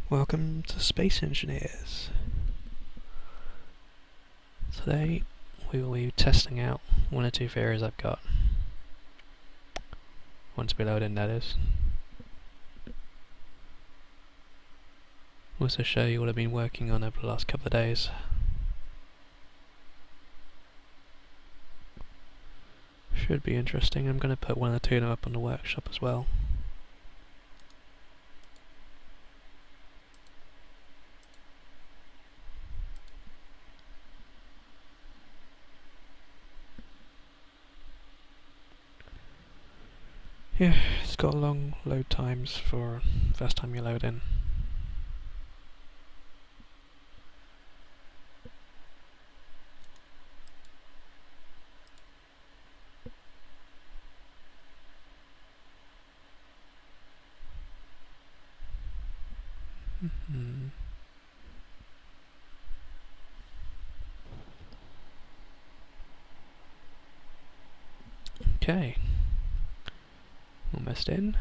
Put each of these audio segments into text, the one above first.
Welcome to Space Engineers. Today we will be testing out one or two theories I've got. Once we load in, that is. Also show you what I've been working on over the last couple of days. Should be interesting. I'm going to put one or two of them up on the workshop as well. Yeah, it's got long load times for first time you load in. Okay. Almost in.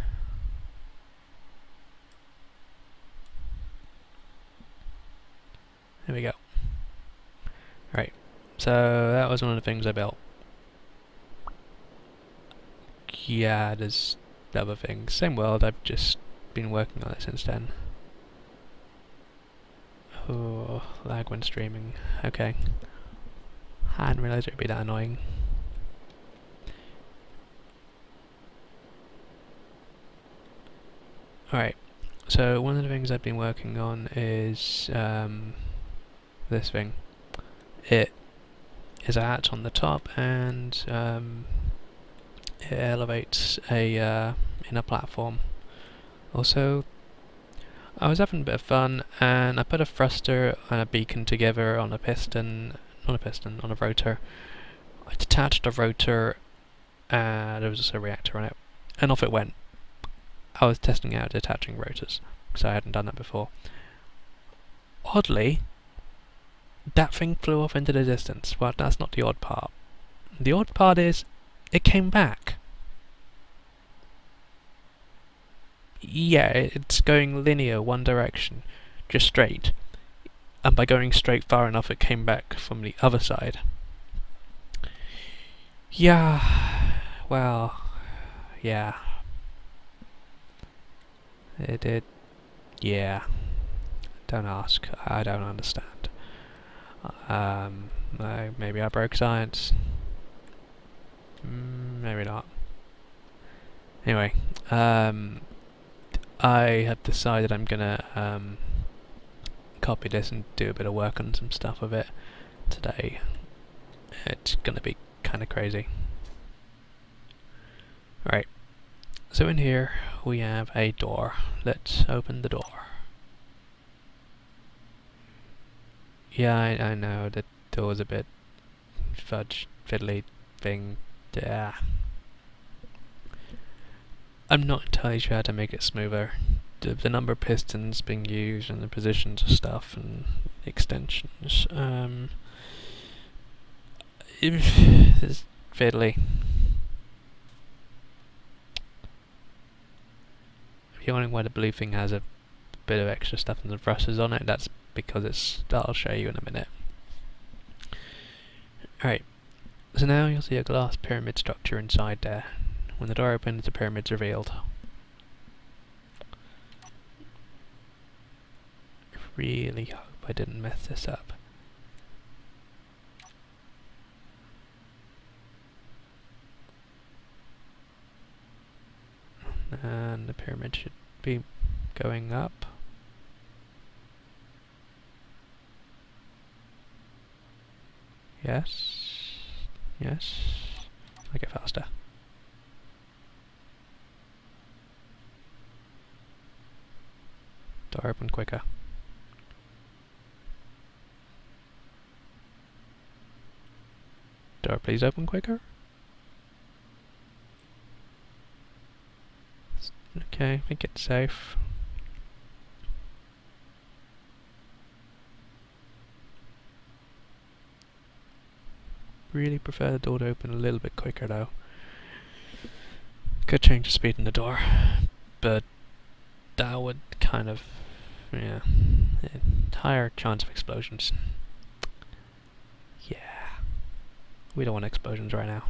There we go. Right, so that was one of the things I built. Yeah, there's other things. Same world, I've just been working on it since then. Oh, lag when streaming. Okay. I didn't realise it would be that annoying. Alright, so one of the things I've been working on is this thing. It is a hatch on the top and it elevates a inner platform. Also, I was having a bit of fun and I put a thruster and a beacon together on a piston, not a piston, on a rotor. I detached the rotor and there was just a reactor on it and off it went. I was testing out detaching rotors because I hadn't done that before. Oddly, that thing flew off into the distance. Well, that's not the odd part. The odd part is it came back. Yeah, it's going linear, one direction, just straight. And by going straight far enough, it came back from the other side. Yeah, well, yeah. It did. Yeah. Don't ask. I don't understand. Maybe I broke science. Maybe not. Anyway, I have decided I'm gonna copy this and do a bit of work on some stuff with it today. It's gonna be kinda crazy. Right. So in here we have a door. Let's open the door. Yeah, I know the door's a bit fudge fiddly thing. Yeah. I'm not entirely sure how to make it smoother. The number of pistons being used and the positions of stuff and extensions. It's fiddly. If you're wondering why the blue thing has a bit of extra stuff and some thrusters on it, that's because I'll show you in a minute. Alright, so now you'll see a glass pyramid structure inside there. When the door opens, the pyramid's revealed. I really hope I didn't mess this up. And the pyramid should be going up. Yes. Yes. Make it faster. Door open quicker. Door please open quicker. Okay, I think it's safe. Really prefer the door to open a little bit quicker though. Could change the speed in the door, but that would kind of yeah, higher chance of explosions. Yeah, we don't want explosions right now.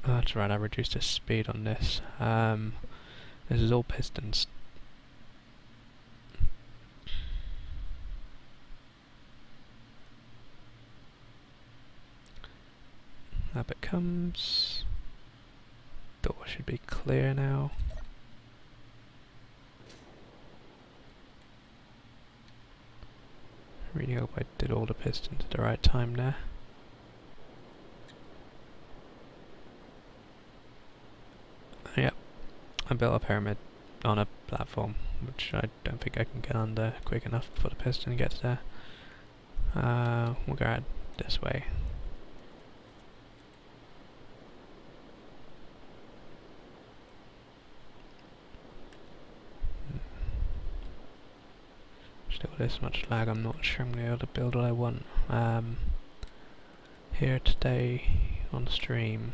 Oh, that's right, I reduced the speed on this. This is all pistons. Up it comes. Door should be clear now. Really hope I did all the pistons at the right time there. Yep, I built a pyramid on a platform, which I don't think I can get under quick enough before the piston gets there. We'll go out this way. Still this much lag, I'm not sure I'm going to be able to build what I want. Here today on stream,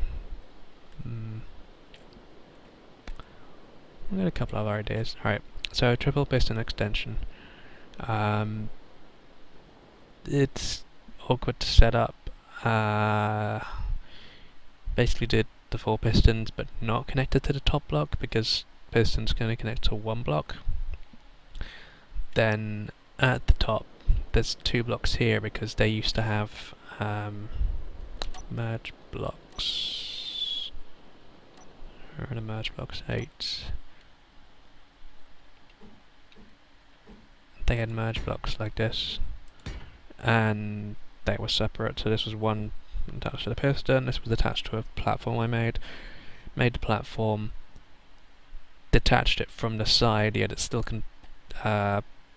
I've got a couple of ideas. Alright, so triple piston extension. It's awkward to set up. Basically did the 4 pistons but not connected to the top block because pistons can only connect to one block. Then at the top there's 2 blocks here because they used to have merge blocks. Where are the merge blocks? 8. They had merge blocks like this, and they were separate. So this was one attached to the piston, this was attached to a platform I made the platform, detached it from the side, yet it still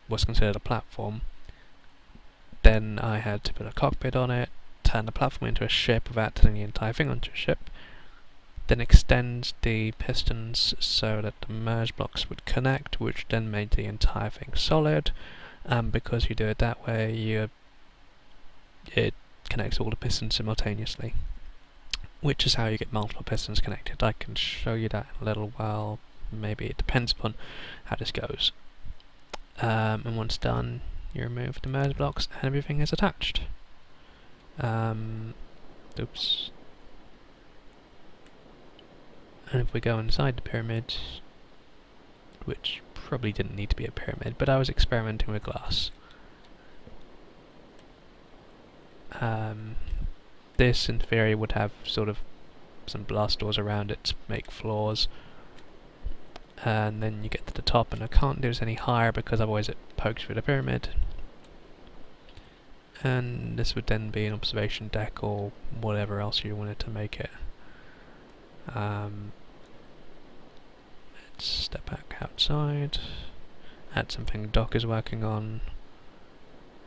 was considered a platform. Then I had to put a cockpit on it, turn the platform into a ship without turning the entire thing onto a ship, then extend the pistons so that the merge blocks would connect, which then made the entire thing solid. And because you do it that way, it connects all the pistons simultaneously, which is how you get multiple pistons connected. I can show you that in a little while. Maybe it depends upon how this goes. And once done, you remove the merge blocks and everything is attached. Oops. And if we go inside the pyramid, which probably didn't need to be a pyramid, but I was experimenting with glass. This in theory would have sort of some blast doors around it to make floors, and then you get to the top, and I can't do this any higher because otherwise it pokes through the pyramid. And this would then be an observation deck or whatever else you wanted to make it. Let's step back outside, add something Doc is working on.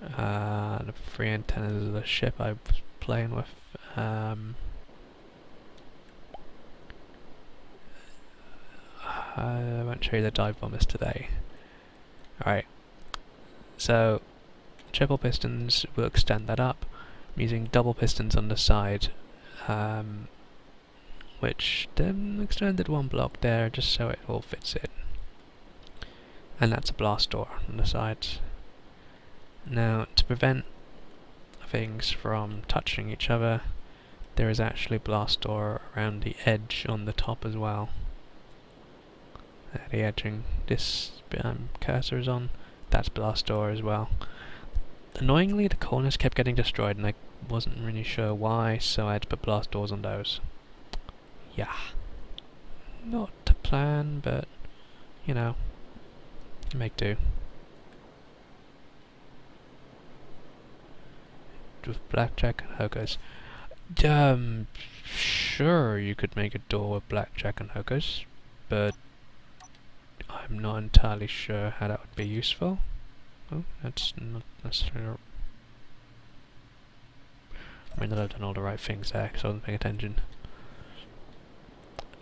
The 3 antennas of the ship I was playing with. I won't show you the dive bombers today. Alright, so triple pistons will extend that up. I'm using double pistons on the side, which then extended 1 block there just so it all fits in. And that's a blast door on the sides. Now, to prevent things from touching each other, there is actually a blast door around the edge on the top as well. The edging this cursor is on, that's blast door as well. Annoyingly, the corners kept getting destroyed and I wasn't really sure why, so I had to put blast doors on those. Yeah. Not the plan, but, you know, make do. With blackjack and hookers. Sure, you could make a door with blackjack and hookers, but I'm not entirely sure how that would be useful. Oh, that's not necessarily. I mean, I've done all the right things there because I wasn't paying attention.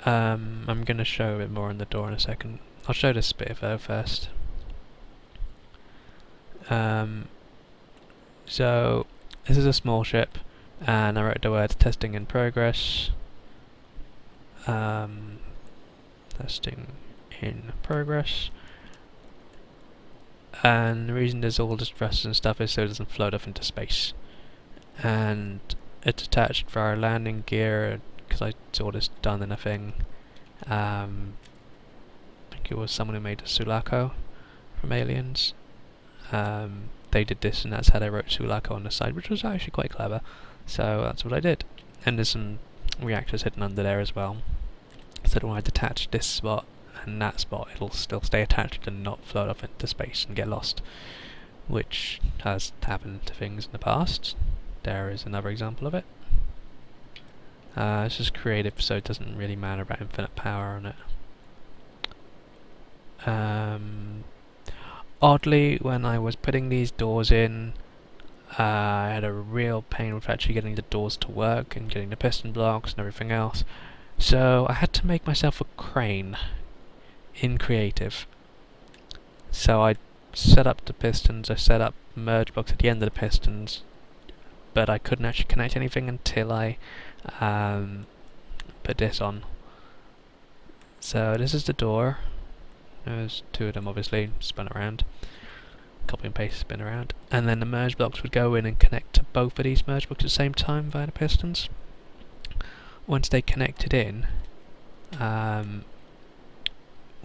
I'm going to show a bit more on the door in a second. I'll show this bit though first. So this is a small ship. and I wrote the words testing in progress. Testing in progress. And the reason there's all this thrusters and stuff is so it doesn't float off into space. And it's attached for our landing gear, because I saw this done in a thing. I think it was someone who made the Sulaco from Aliens. They did this, and that's how they wrote Sulaco on the side, which was actually quite clever. So that's what I did. And there's some reactors hidden under there as well. So when I detach this spot and that spot, it'll still stay attached and not float off into space and get lost, which has happened to things in the past. There is another example of it. It's just creative, so it doesn't really matter about infinite power on it. Oddly, when I was putting these doors in, I had a real pain with actually getting the doors to work and getting the piston blocks and everything else. So I had to make myself a crane in Creative. So I set up the pistons, I set up merge blocks at the end of the pistons, but I couldn't actually connect anything until I put this on. So this is the door. There's two of them obviously, spun around. Copy and paste, spin around. And then the merge blocks would go in and connect to both of these merge blocks at the same time via the pistons. Once they connected in, what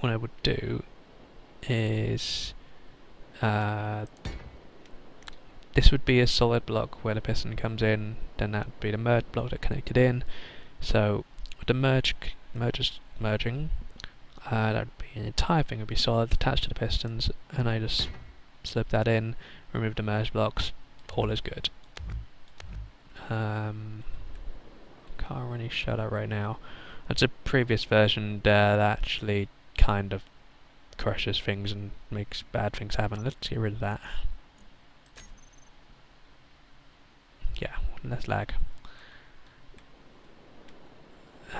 I would do is this would be a solid block where the piston comes in, then that would be the merge block that connected in. So with the mergers merging, that would be an entire thing would be solid attached to the pistons, and I just slip that in, remove the merge blocks, all is good. Can't really show that right now. That's a previous version that actually kind of crushes things and makes bad things happen. Let's get rid of that. Yeah, less lag.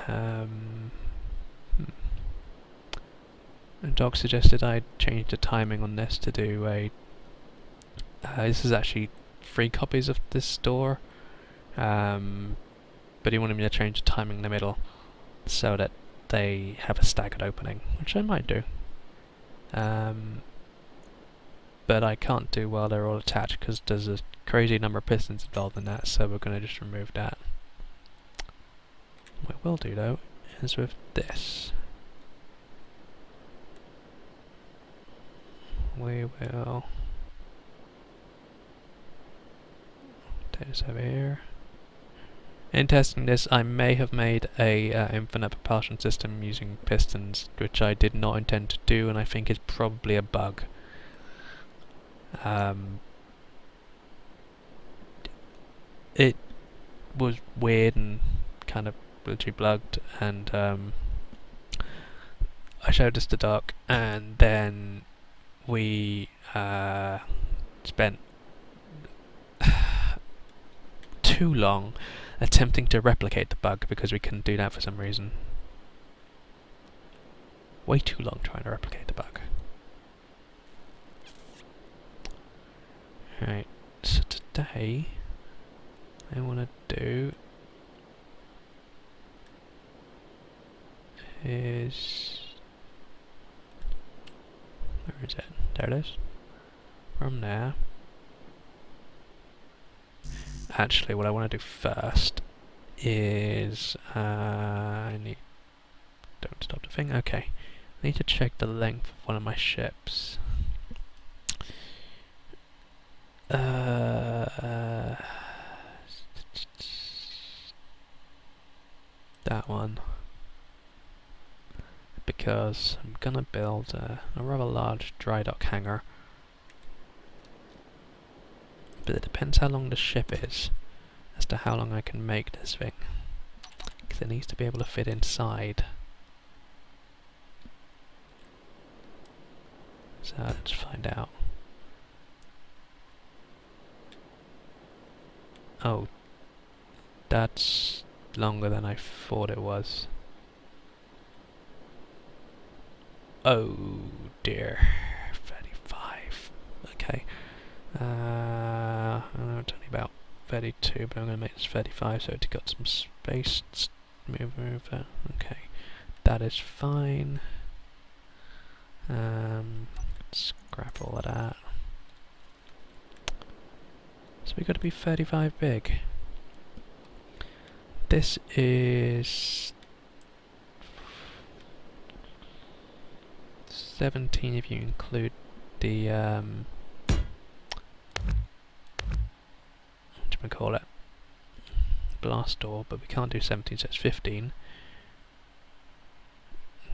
And Doc suggested I change the timing on this to do a... this is actually 3 copies of this store. But he wanted me to change the timing in the middle so that they have a staggered opening, which I might do. But I can't do while they're all attached because there's a crazy number of pistons involved in that, so we're going to just remove that. What I will do though is with this. We will take this over here. In testing this, I may have made a infinite propulsion system using pistons, which I did not intend to do, and I think is probably a bug. It was weird and kind of glitchy bugged, and I showed this to Doc, and then we spent too long attempting to replicate the bug because we couldn't do that for some reason. Way too long trying to replicate the bug. Alright, so today I want to do is... where is it? There it is. From there. Actually, what I want to do first is I need... don't stop the thing. Okay. I need to check the length of one of my ships. That one. Because I'm gonna build a rather large dry dock hangar. But it depends how long the ship is as to how long I can make this thing. Because it needs to be able to fit inside. So let's find out. Oh, that's longer than I thought it was. Oh dear, 35. Okay. I know it's only about 32, but I'm going to make this 35 so it's got some space. Move over. Okay, that is fine. Scrap all of that. So we've got to be 35 big. This is 17 if you include the what do we call it? Blast door, but we can't do 17, so it's 15.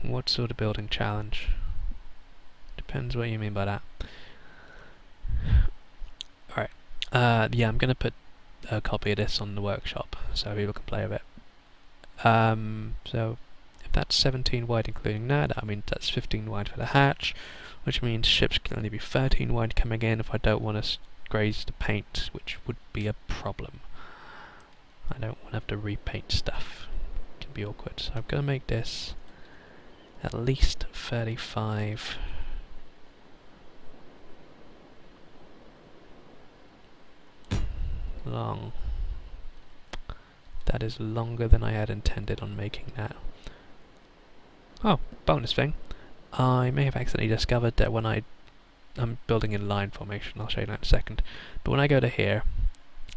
What sort of building challenge? Depends what you mean by that. Alright. Yeah, I'm gonna put a copy of this on the workshop so people can play with it. So if that's 17 wide including that means that's 15 wide for the hatch, which means ships can only be 13 wide coming in if I don't want to graze the paint, which would be a problem. I don't want to have to repaint stuff. It can be awkward. So I'm going to make this at least 35. Long. That is longer than I had intended on making that. Oh, bonus thing. I may have accidentally discovered that when I'm building in line formation, I'll show you that in a second, but when I go to here,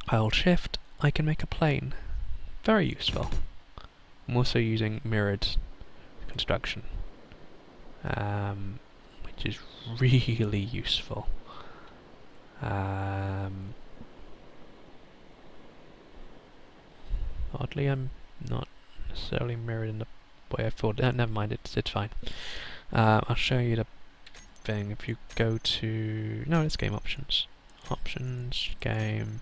I hold shift, I can make a plane. Very useful. I'm also using mirrored construction, which is really useful. Oddly, I'm not necessarily mirrored in the way I thought. Never mind, it's fine. I'll show you the thing. If you go to... No, it's game options. Options, game.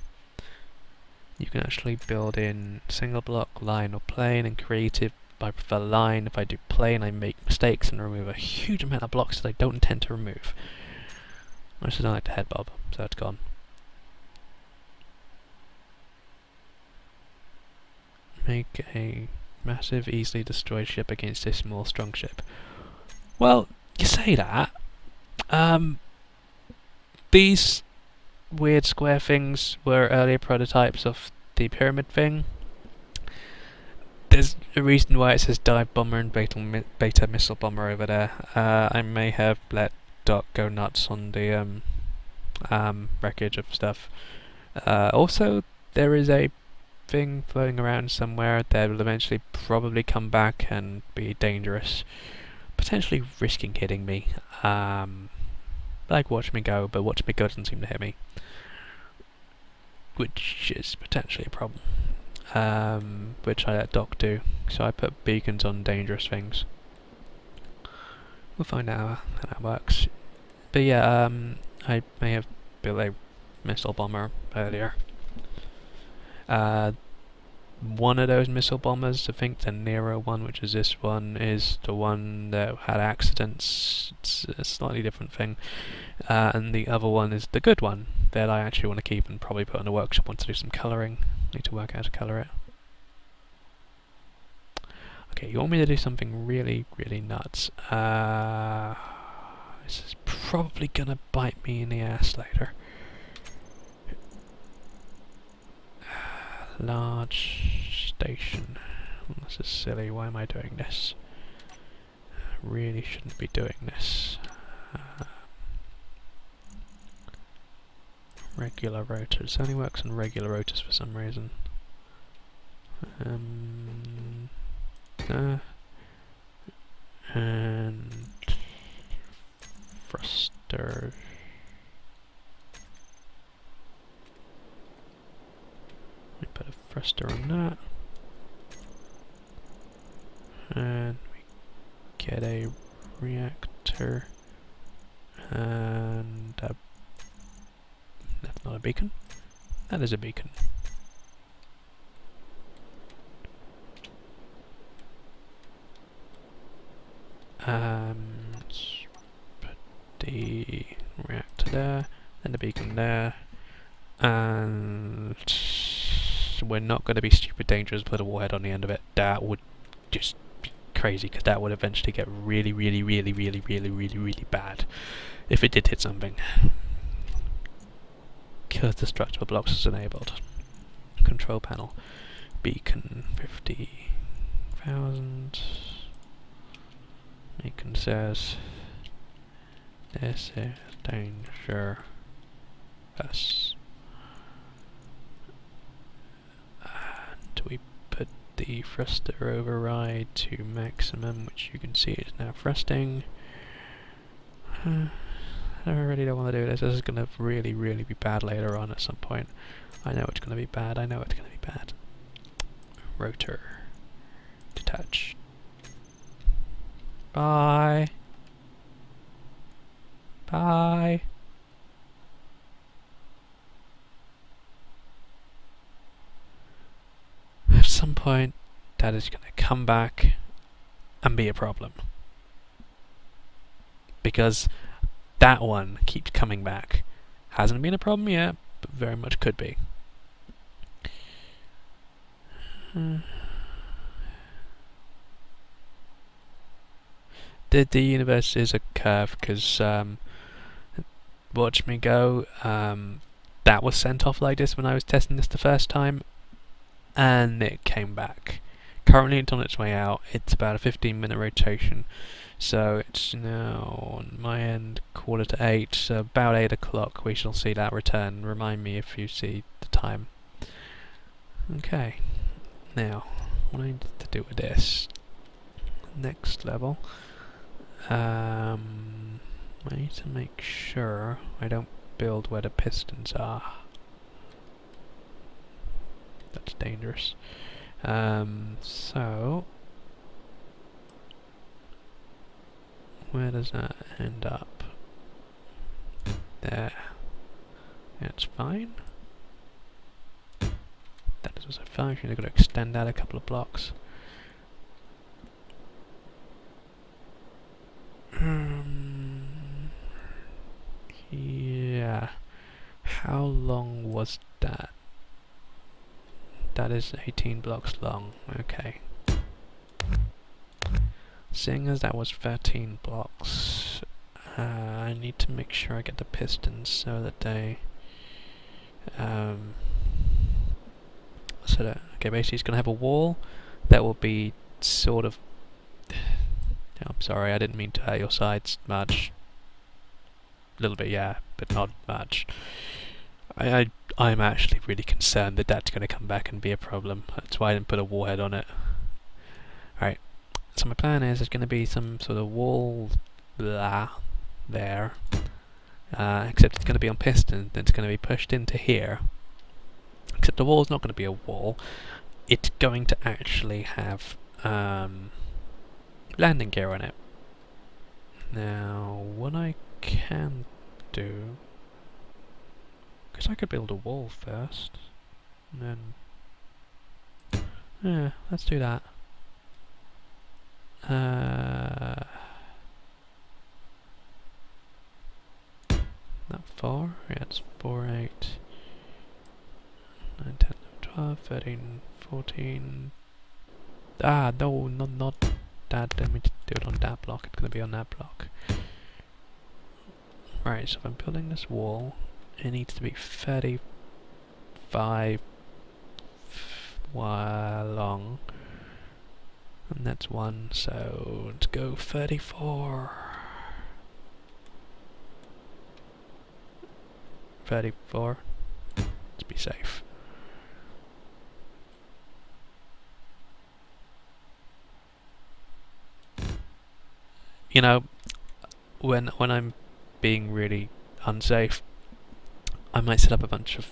You can actually build in single block, line or plane, and creative. I prefer line. If I do plane, I make mistakes and remove a huge amount of blocks that I don't intend to remove. I just don't like the head bob, so it's gone. Make a massive, easily destroyed ship against a small, strong ship. Well, you say that. These weird square things were earlier prototypes of the pyramid thing. There's a reason why it says dive bomber and beta missile bomber over there. I may have let Doc go nuts on the wreckage of stuff. Also, there is a thing floating around somewhere that will eventually probably come back and be dangerous, potentially risking hitting me. Like watch me go, but watch me go doesn't seem to hit me, which is potentially a problem. Which I let Doc do, so I put beacons on dangerous things. We'll find out how that works. But yeah, I may have built a missile bomber earlier. One of those missile bombers, I think the Nero one, which is this one, is the one that had accidents. It's a slightly different thing. And the other one is the good one that I actually want to keep and probably put in a workshop once I do some colouring. Need to work out how to colour it. Okay, you want me to do something really, really nuts. This is probably gonna bite me in the ass later. Large station. This is silly. Why am I doing this? I really shouldn't be doing this. Regular rotors. It only works on regular rotors for some reason. And thruster. We put a thruster on that, and we get a reactor, and that's not a beacon. That is a beacon. Let's put the reactor there, and the beacon there, and we're not going to be stupid dangerous, put a warhead on the end of it. That would just be crazy, because that would eventually get really, really, really, really, really, really, really bad if it did hit something. Because the structural blocks is enabled. control panel. Beacon 50,000. Beacon says this is dangerous. And we put the thruster override to maximum, which you can see is now thrusting. I really don't want to do this. This is going to really, really be bad later on at some point. I know it's going to be bad. I know it's going to be bad. Rotor. Detach. Bye. Bye. At some point, that is going to come back and be a problem. Because that one keeps coming back. Hasn't been a problem yet, but very much could be. The universe is a curve, because watch me go, that was sent off like this when I was testing this the first time, and it came back. Currently it's on its way out. It's about a 15-minute rotation, so it's now on my end 7:45, so about 8 o'clock we shall see that return. Remind me if you see the time. Okay, now what I need to do with this next level, I need to make sure I don't build where the pistons are. That's dangerous. So where does that end up? There. That's fine. That is also fine. You're going to extend that a couple of blocks. Yeah. How long was that? That is 18 blocks long. Okay. Seeing as that was 13 blocks, I need to make sure I get the pistons so that they okay, basically it's going to have a wall that will be sort of I'm sorry, I didn't mean to hurt your sides much. A little bit, yeah, but not much. I'm actually really concerned that that's going to come back and be a problem. That's why I didn't put a warhead on it. Alright, so my plan is there's going to be some sort of wall there, except it's going to be on piston, it's going to be pushed into here. Except the wall's not going to be a wall, it's going to actually have landing gear on it. Now, what I can do, because I could build a wall first, and then, yeah, let's do that. Not 4, yeah, it's 4, 8, 9, 10, 12, 13, 14. Ah, no, not that. Let me just do it on that block. It's going to be on that block. Right, so if I'm building this wall, it needs to be 35 long. And that's 1, so let's go 34. 34. Let's be safe. You know, when I'm being really unsafe, I might set up a bunch of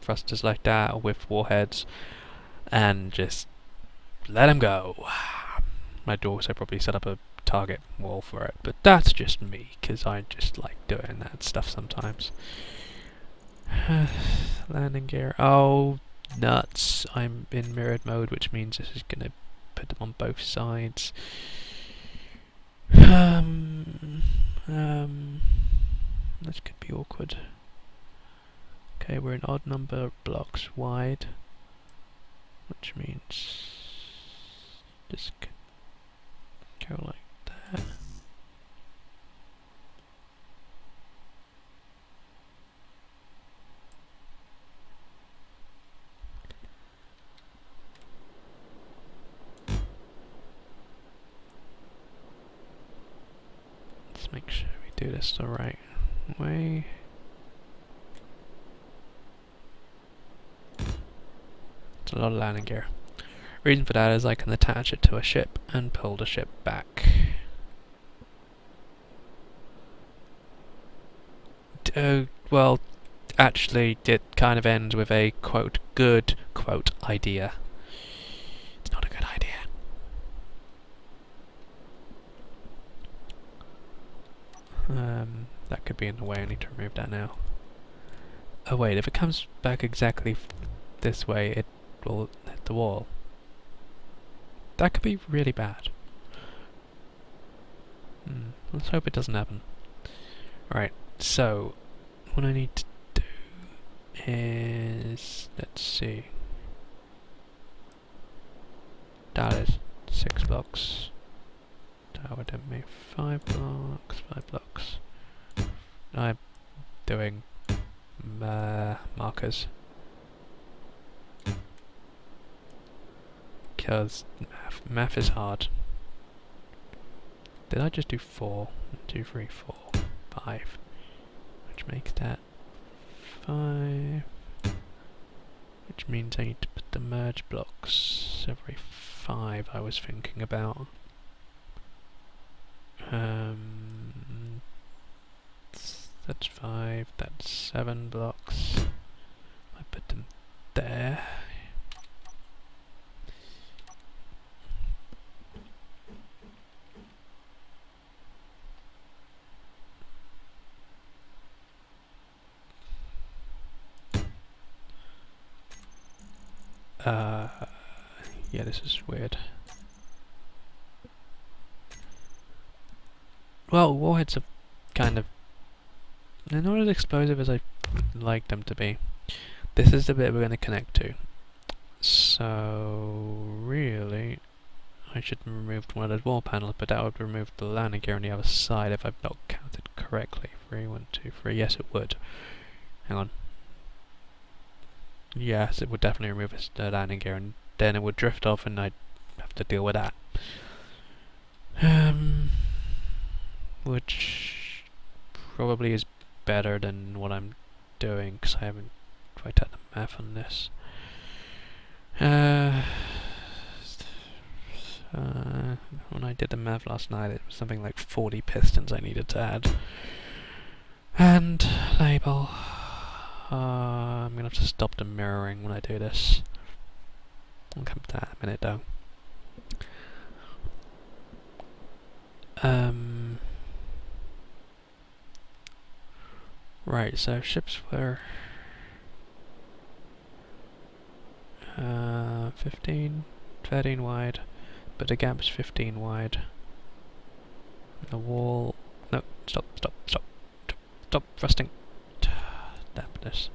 thrusters like that with warheads and just let them go. I'd also probably set up a target wall for it, but that's just me, because I just like doing that stuff sometimes. Landing gear. Oh, nuts. I'm in mirrored mode, which means this is going to put them on both sides. This could be awkward. Okay, we're an odd number of blocks wide, which means this could go like that. Let's make sure we do this the right way. It's a lot of landing gear. Reason for that is I can attach it to a ship and pull the ship back. Well, actually, it kind of ends with a quote good quote idea. It's not a good idea. That could be in the way. I need to remove that now. Oh wait, if it comes back exactly this way, it will hit the wall. That could be really bad. Let's hope it doesn't happen. Right, so what I need to do is, let's see. That is 6 blocks. That would give me 5 blocks, 5 blocks. I'm doing markers. Because math is hard. Did I just do 4? 1, 2, 3, 4, 5. Which makes that 5. Which means I need to put the merge blocks every 5 I was thinking about. That's 5, that's 7 blocks. I put them there. Yeah, this is weird. Well, warheads are kind of... they're not as explosive as I like them to be. This is the bit we're going to connect to. So, really, I should have removed one of those wall panels, but that would remove the landing gear on the other side if I've not counted correctly. 3, 1, 2, 3. Yes, it would. Hang on. Yes, it would definitely remove the landing gear, and then it would drift off and I'd have to deal with that. Which probably is better than what I'm doing, because I haven't quite done the math on this. When I did the math last night, it was something like 40 pistons I needed to add. And label. I'm gonna have to stop the mirroring when I do this. I'll come to that in a minute though. Right, so ships were 13 wide, but the gap's 15 wide. The wall... no, stop thrusting. Damn this.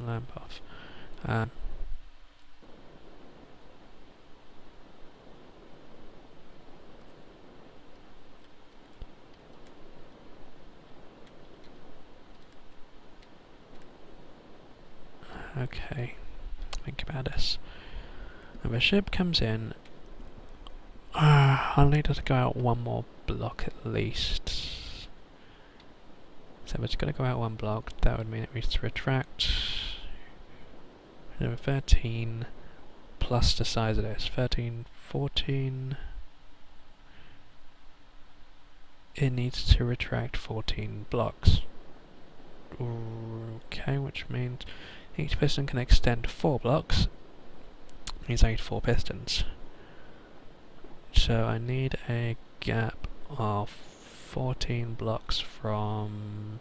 Lamp off. Okay, think about this. If a ship comes in, I'll need it to go out one more block at least. So if it's going to go out one block, that would mean it needs to retract. Number 13 plus the size of this. 13, 14. It needs to retract 14 blocks. Okay, which means each piston can extend 4 blocks. Means I need 4 pistons. So I need a gap of 14 blocks from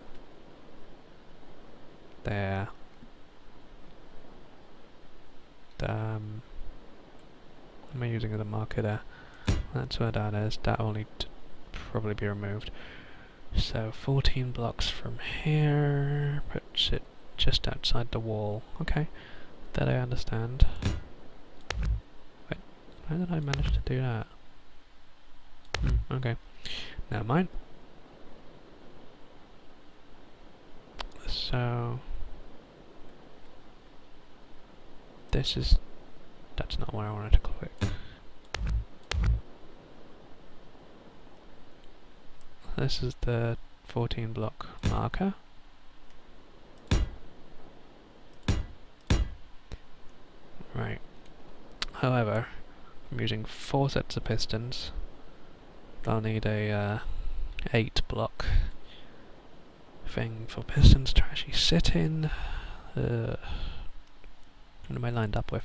there. Am I using the marker there? That's where that is. That will need to probably be removed. So 14 blocks from here puts it just outside the wall. Okay, that I understand. Wait, how did I manage to do that? Okay, never mind. So that's not where I wanted to click. this is the 14 block marker. Right. However, I'm using 4 sets of pistons. I'll need a 8 block thing for pistons to actually sit in. What am I lined up with?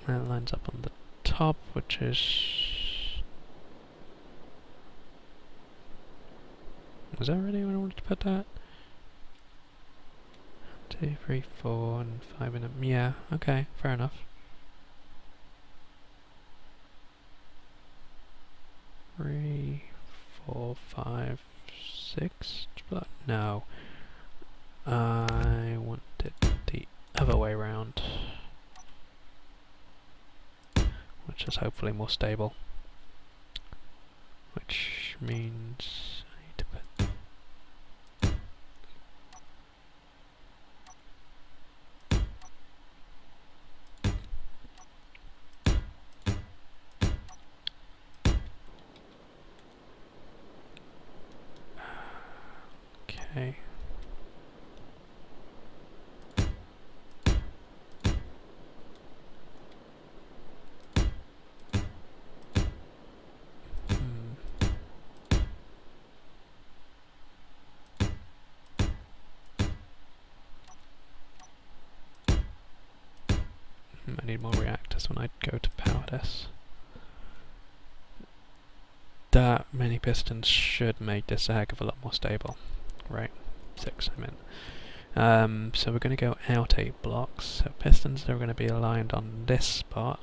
That lines up on the top, which is... Was that really where I wanted to put that? 2, 3, 4, and 5 in them. Yeah, okay, fair enough. 3, 4, 5, 6. But no, I want it the other way round, which is hopefully more stable. Which means I need to put... Okay. I need more reactors when I go to power this. That many pistons should make this a heck of a lot more stable. Right, 6 I meant. So we're going to go out 8 blocks. So pistons are going to be aligned on this spot.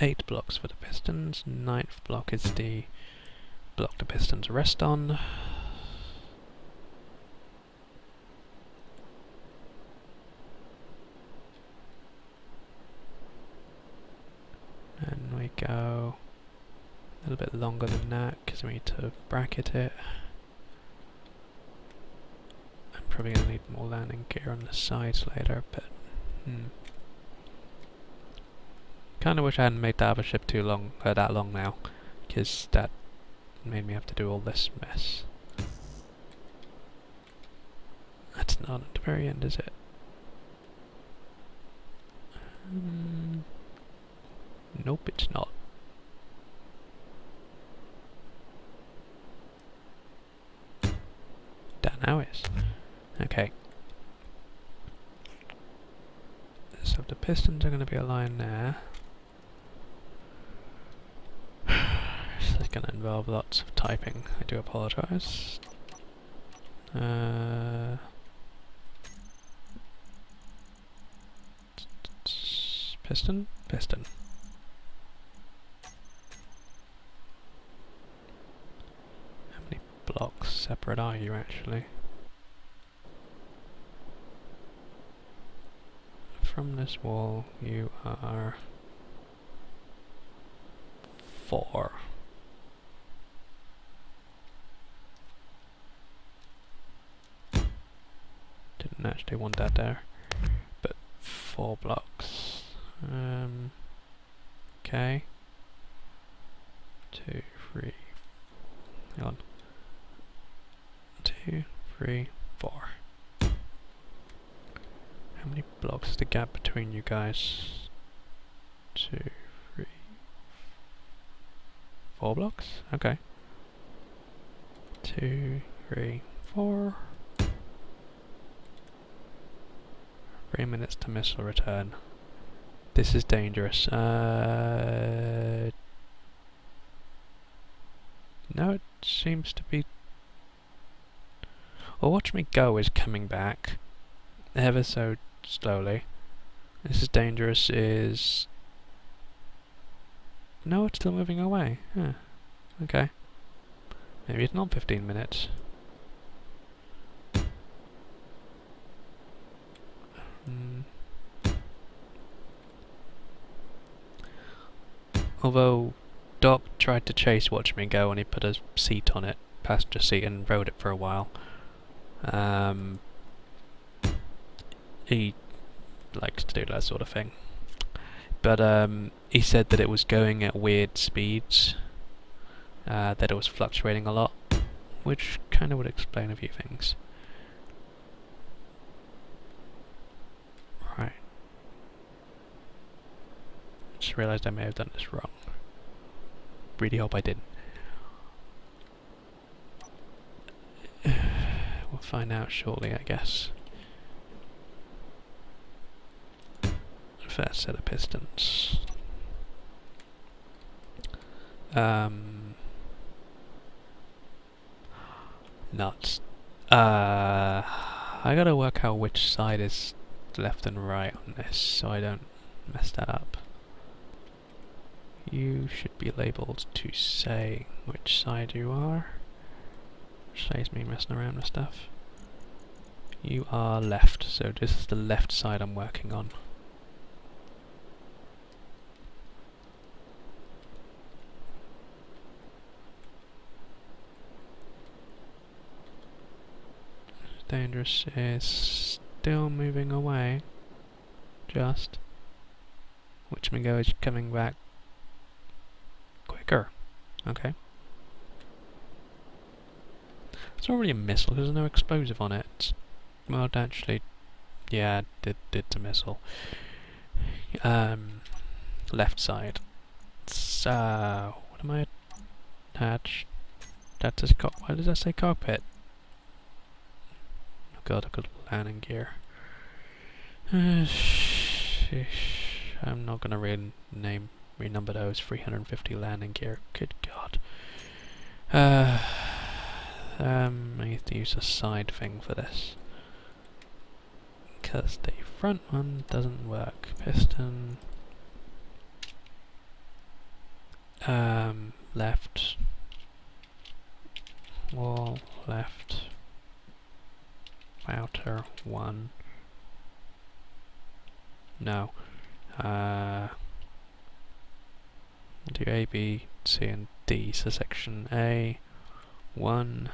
8 blocks for the pistons. 9th block is the block the pistons rest on. And we go a little bit longer than that because we need to bracket it. I'm probably going to need more landing gear on the sides later, but kind of wish I hadn't made the other ship too long, that long now, because that made me have to do all this mess. That's not at the very end, is it? Nope, it's not. That now is. Okay. So the pistons are going to be aligned there. This is going to involve lots of typing. I do apologise. Piston? Piston. How many blocks separate are you actually? From this wall you are 4. Didn't actually want that there, but 4 blocks. Okay. 2, 3. Hang on. 2, 3, 4. How many blocks is the gap between you guys? 2, 3, 4 blocks? Okay. 2, 3, 4. 3 minutes to missile return. This is dangerous. No, it seems to be... Well, Watch Me Go is coming back ever so slowly. This is dangerous is... No, it's still moving away. Huh. Okay. Maybe it's not 15 minutes. Although Doc tried to chase Watch Me Go and he put a seat on it, passenger seat, and rode it for a while. He likes to do that sort of thing. but he said that it was going at weird speeds, that it was fluctuating a lot, which kind of would explain a few things. Right. Just realised I may have done this wrong. Really hope I didn't. We'll find out shortly, I guess. First set of pistons. Nuts. I gotta work out which side is left and right on this so I don't mess that up. You should be labelled to say which side you are. Which saves me messing around with stuff. You are left, so this is the left side I'm working on. Dangerous is still moving away. Just. Which Mingo is coming back quicker. Okay. It's not really a missile because there's no explosive on it. Well, actually, yeah, it's a missile. Left side. So, what am I attached? That says why does that say cockpit? Oh god, I've got landing gear. I'm not gonna renumber those 350 landing gear. Good god. I need to use a side thing for this. Because the front one doesn't work. Piston. Left. Wall, left. Outer, one. No. Do A, B, C, and D. So section A, 1.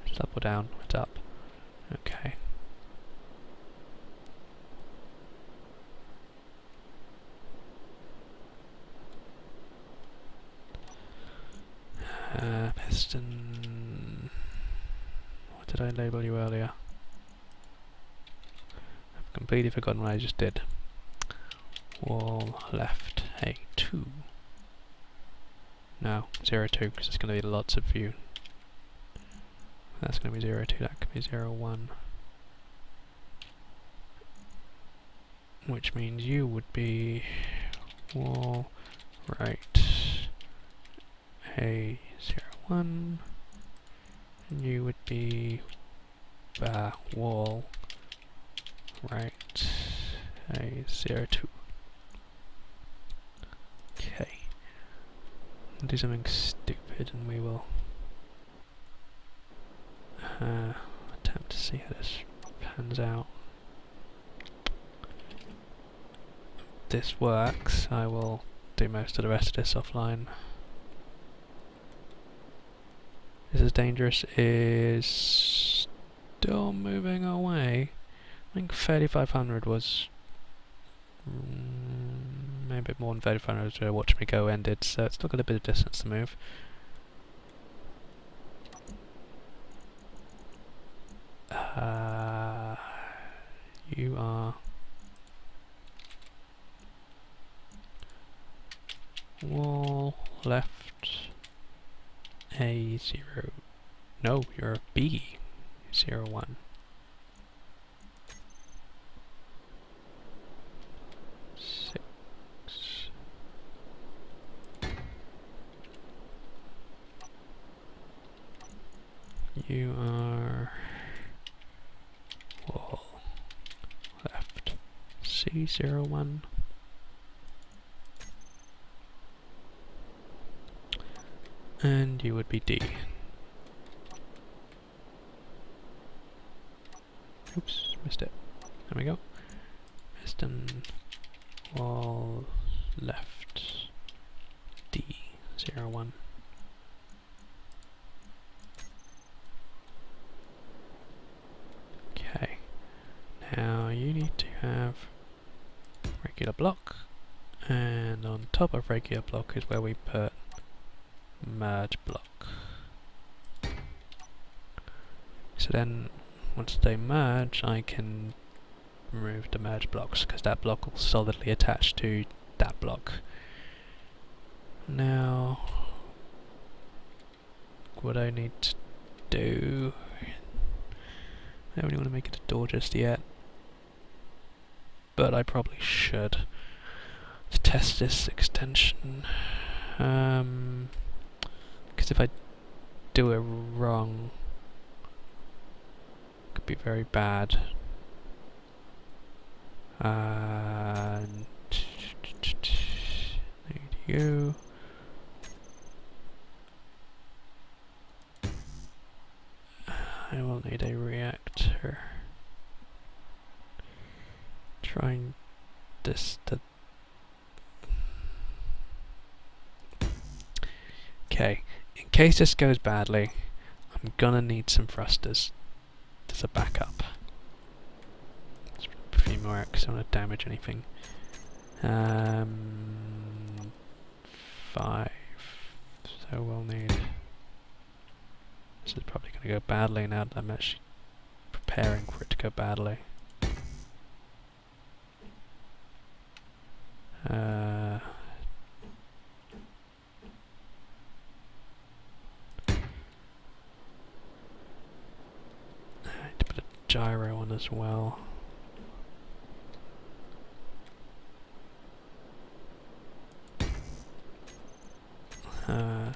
It's up or down? It's up. Okay. Piston. What did I label you earlier? I've completely forgotten what I just did. Wall left A2. No, 0, 2, because it's going to be lots of view. That's going to be 0, 2, that could be 0, 1. Which means you would be wall right A 0, 1. And you would be wall right A 0, 2. Okay. We'll do something stupid and we will attempt to see how this pans out. If this works, I will do most of the rest of this offline. This is dangerous is still moving away. I think 3500 was maybe a bit more than 3500 to Watch Me Go ended, so it's still got a bit of distance to move. You are wall left A0. No, you're B01. You are wall left C01. And you would be D. Oops, missed it. There we go. Piston wall left D01. Okay. Now you need to regular block, and on top of regular block is where we put merge block. So then once they merge, I can remove the merge blocks because that block will solidly attach to that block. Now what I need to do, I don't really want to make it a door just yet, but I probably should to test this extension, because if I do it wrong it could be very bad. Need you. I will need a reactor. Trying this to... Okay, in case this goes badly, I'm gonna need some thrusters as a backup. Let's put a few more out because I don't want to damage anything. 5. So we'll need... This is probably going to go badly now that I'm actually preparing for it to go badly. I need to put a gyro on as well.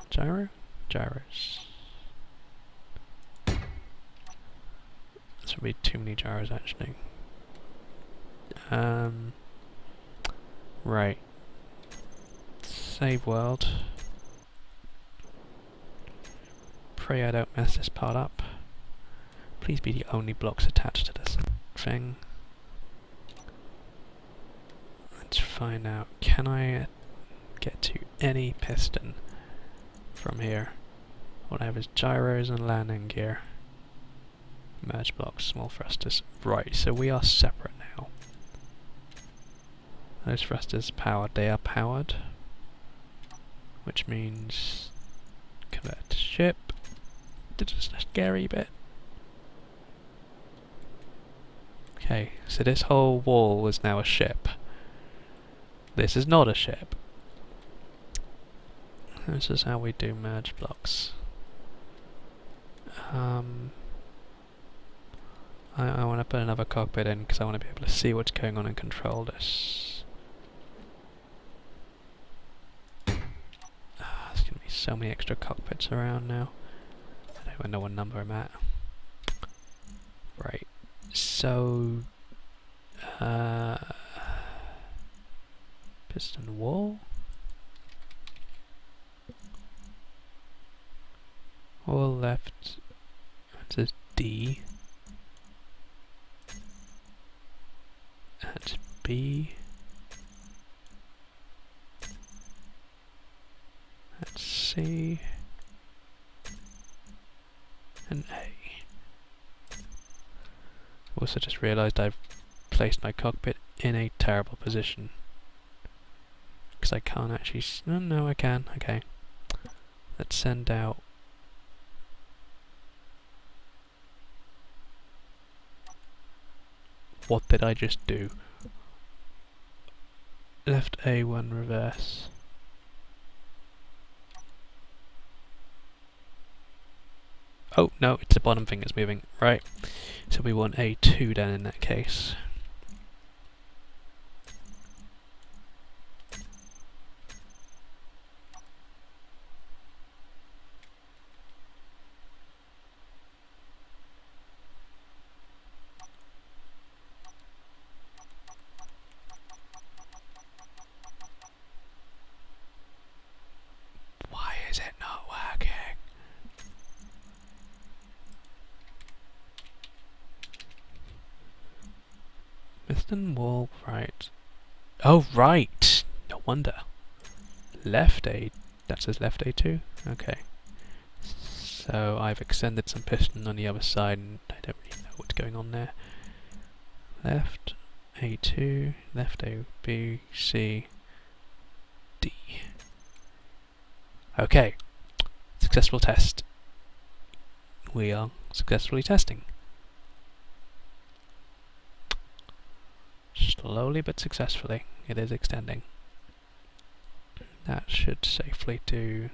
Gyro? Gyros. This would be too many gyros actually. Right. Save world. Pray I don't mess this part up. Please be the only blocks attached to this thing. Let's find out. Can I get to any piston from here? All I have is gyros and landing gear. Merge blocks, small thrusters. Right, so we are separate now. Those thrusters powered, they are powered. Which means convert to ship. This is a scary bit. Okay, so this whole wall is now a ship. This is not a ship. This is how we do merge blocks. I want to put another cockpit in because I want to be able to see what's going on and control this. There's going to be so many extra cockpits around now. I don't even know what number I'm at. Right, so... piston wall? All left, it says D. At B. At C. And A. Also just realised I've placed my cockpit in a terrible position. Because I can't actually... no, I can. Okay. Let's send out... What did I just do? Left A1 reverse. Oh, no, it's the bottom thing that's moving. Right. So we want A2 then in that case. Why is it not working? Piston wall right. Oh right! No wonder. Left A, that says left A2? Okay. So I've extended some piston on the other side and I don't really know what's going on there. Left A2, left A, B, C, D. Okay, successful test. We are successfully testing. Slowly but successfully, it is extending. That should safely do.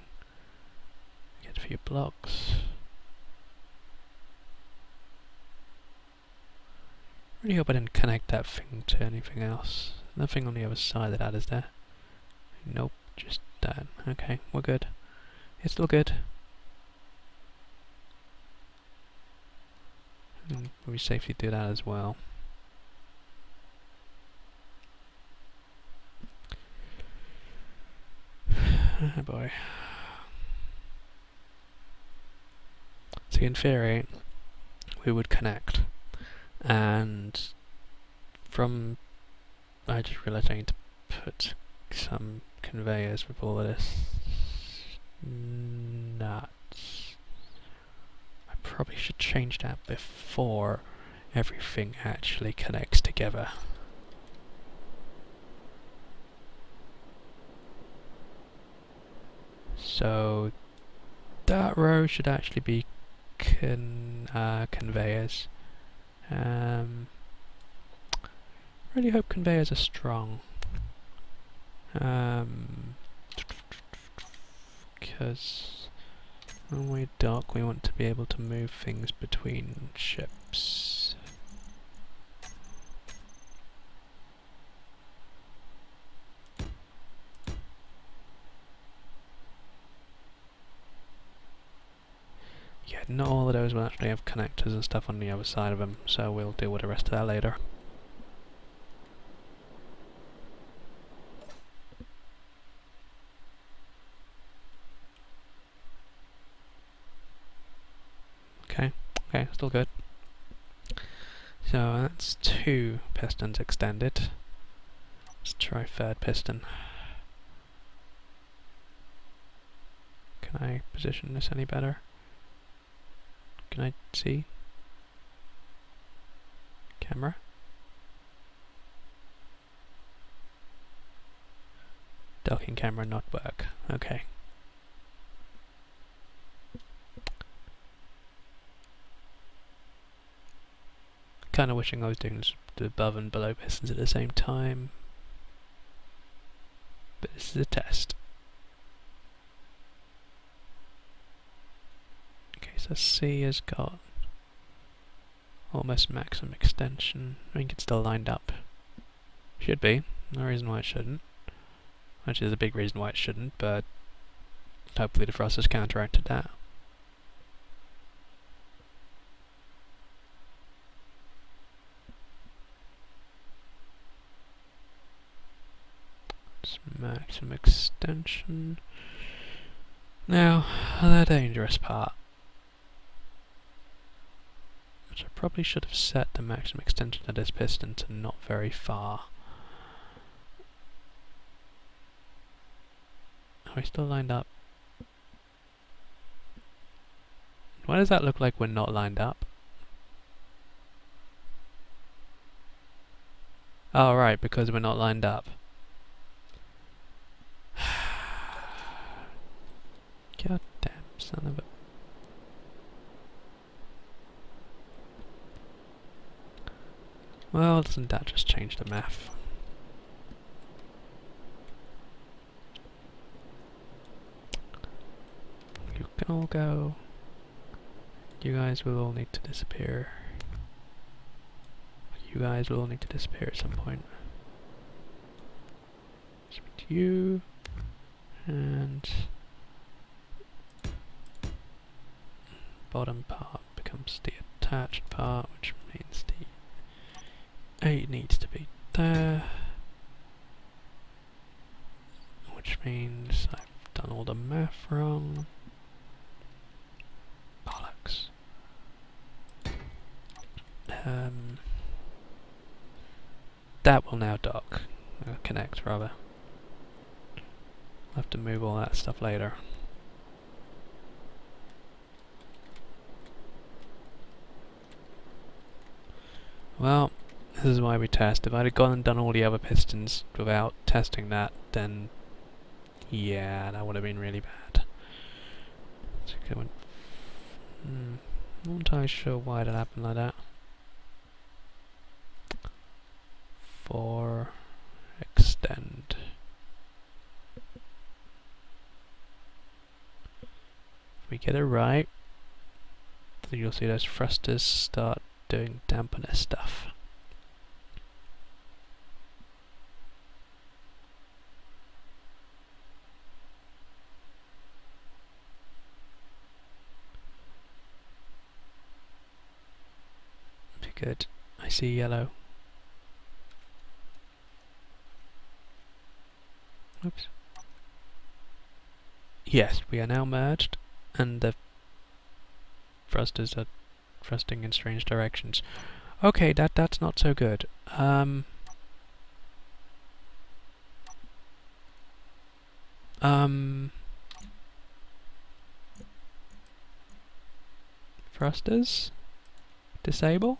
Get a few blocks. Really hope I didn't connect that thing to anything else. Nothing on the other side of that, is there? Nope, just that. Okay, we're good. It's still good. We safely do that as well. Oh boy. So in theory, we would connect, and from I just realised I need to put some conveyors with all of this nuts. I probably should change that before everything actually connects together. So that row should actually be conveyors. Really hope conveyors are strong. Because when we dock, we want to be able to move things between ships. Yeah, not all of those will actually have connectors and stuff on the other side of them, so we'll deal with the rest of that later. Okay, still good. So that's 2 pistons extended. Let's try 3rd piston. Can I position this any better? Can I see? Camera? Docking camera not work. Okay. Kinda wishing I was doing the above and below pistons at the same time. But this is a test. Okay, so C has got almost maximum extension. I think it's still lined up. Should be. No reason why it shouldn't. Actually, there's a big reason why it shouldn't, but hopefully the thrust has counteracted that. It's maximum extension. Now, the dangerous part. Which I probably should have set the maximum extension of this piston to not very far. Are we still lined up? Why does that look like we're not lined up? Oh right, because we're not lined up. God damn son of a... Well, doesn't that just change the math? You can all go. You guys will all need to disappear. You guys will all need to disappear at some point. So you and bottom part becomes the attached part, which means the 8 needs to be there, which means I've done all the math wrong. Bollocks. That will now dock, connect rather. I'll have to move all that stuff later. Well, This is why we test. If I'd have gone and done all the other pistons without testing that, then yeah, that would have been really bad. So not entirely sure why that happened like that. For extend. If we get it right, then you'll see those thrusters start doing dampener stuff. Good. I see yellow. Oops. Yes, we are now merged, and the thrusters are thrusting in strange directions. Okay, that's not so good. Thrusters? Disable?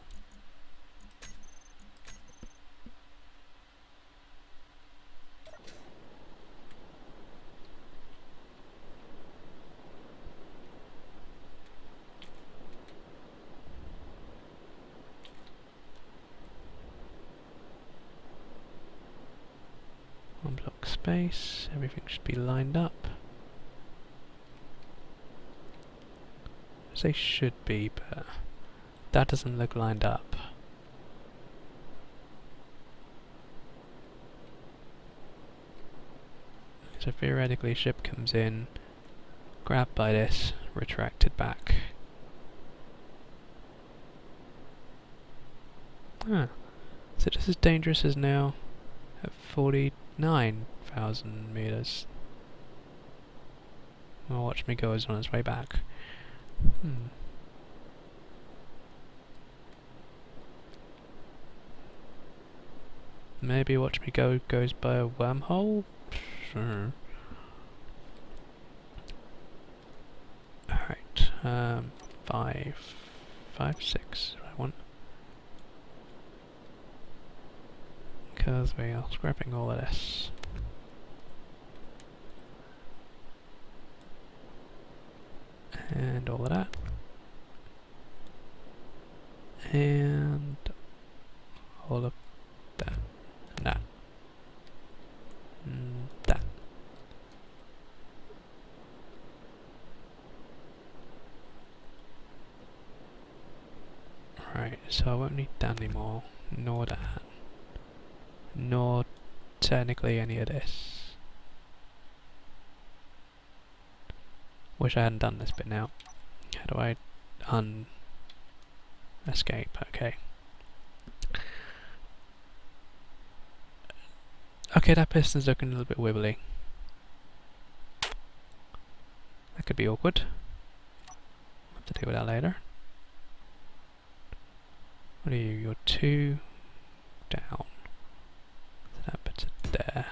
One block space, everything should be lined up. They should be, but that doesn't look lined up. So theoretically ship comes in, grabbed by this, retracted back. Ah, so this is dangerous as now at 49,000 meters. Well, watch me go as on its way back. Maybe watch me go goes by a wormhole? Sure. Alright, 5, 6, I want. Because we are scrapping all of this. And all of that. And all of that. And that. And that. Right, so I won't need that anymore, nor that, nor technically any of this. Wish I hadn't done this bit now. How do I escape? Okay. Okay, that piston's looking a little bit wibbly. That could be awkward. I'll have to deal with that later. What are you? You're 2 down. So that puts it there.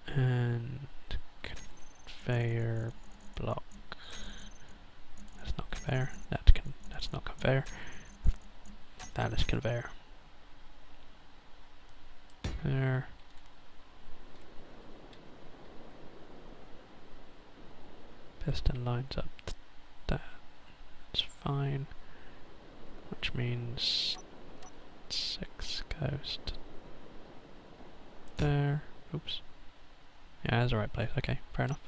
And conveyor block. That's not conveyor. That's not conveyor. That is conveyor. There. Piston lines up that. That's fine. Which means 6 goes to there. Oops. Yeah, that's the right place. Okay, fair enough.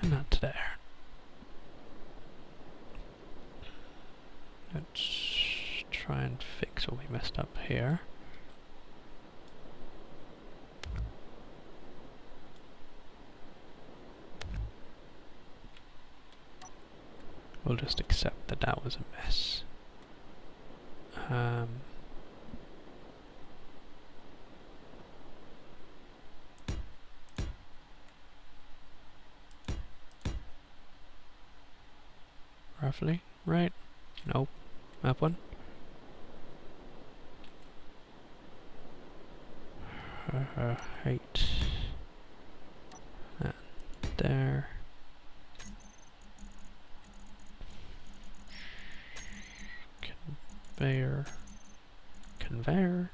And that to there. Let's try and fix what we messed up here. We'll just accept that that was a mess. Roughly, right? Nope. Up one. Height. That there. Conveyor conveyor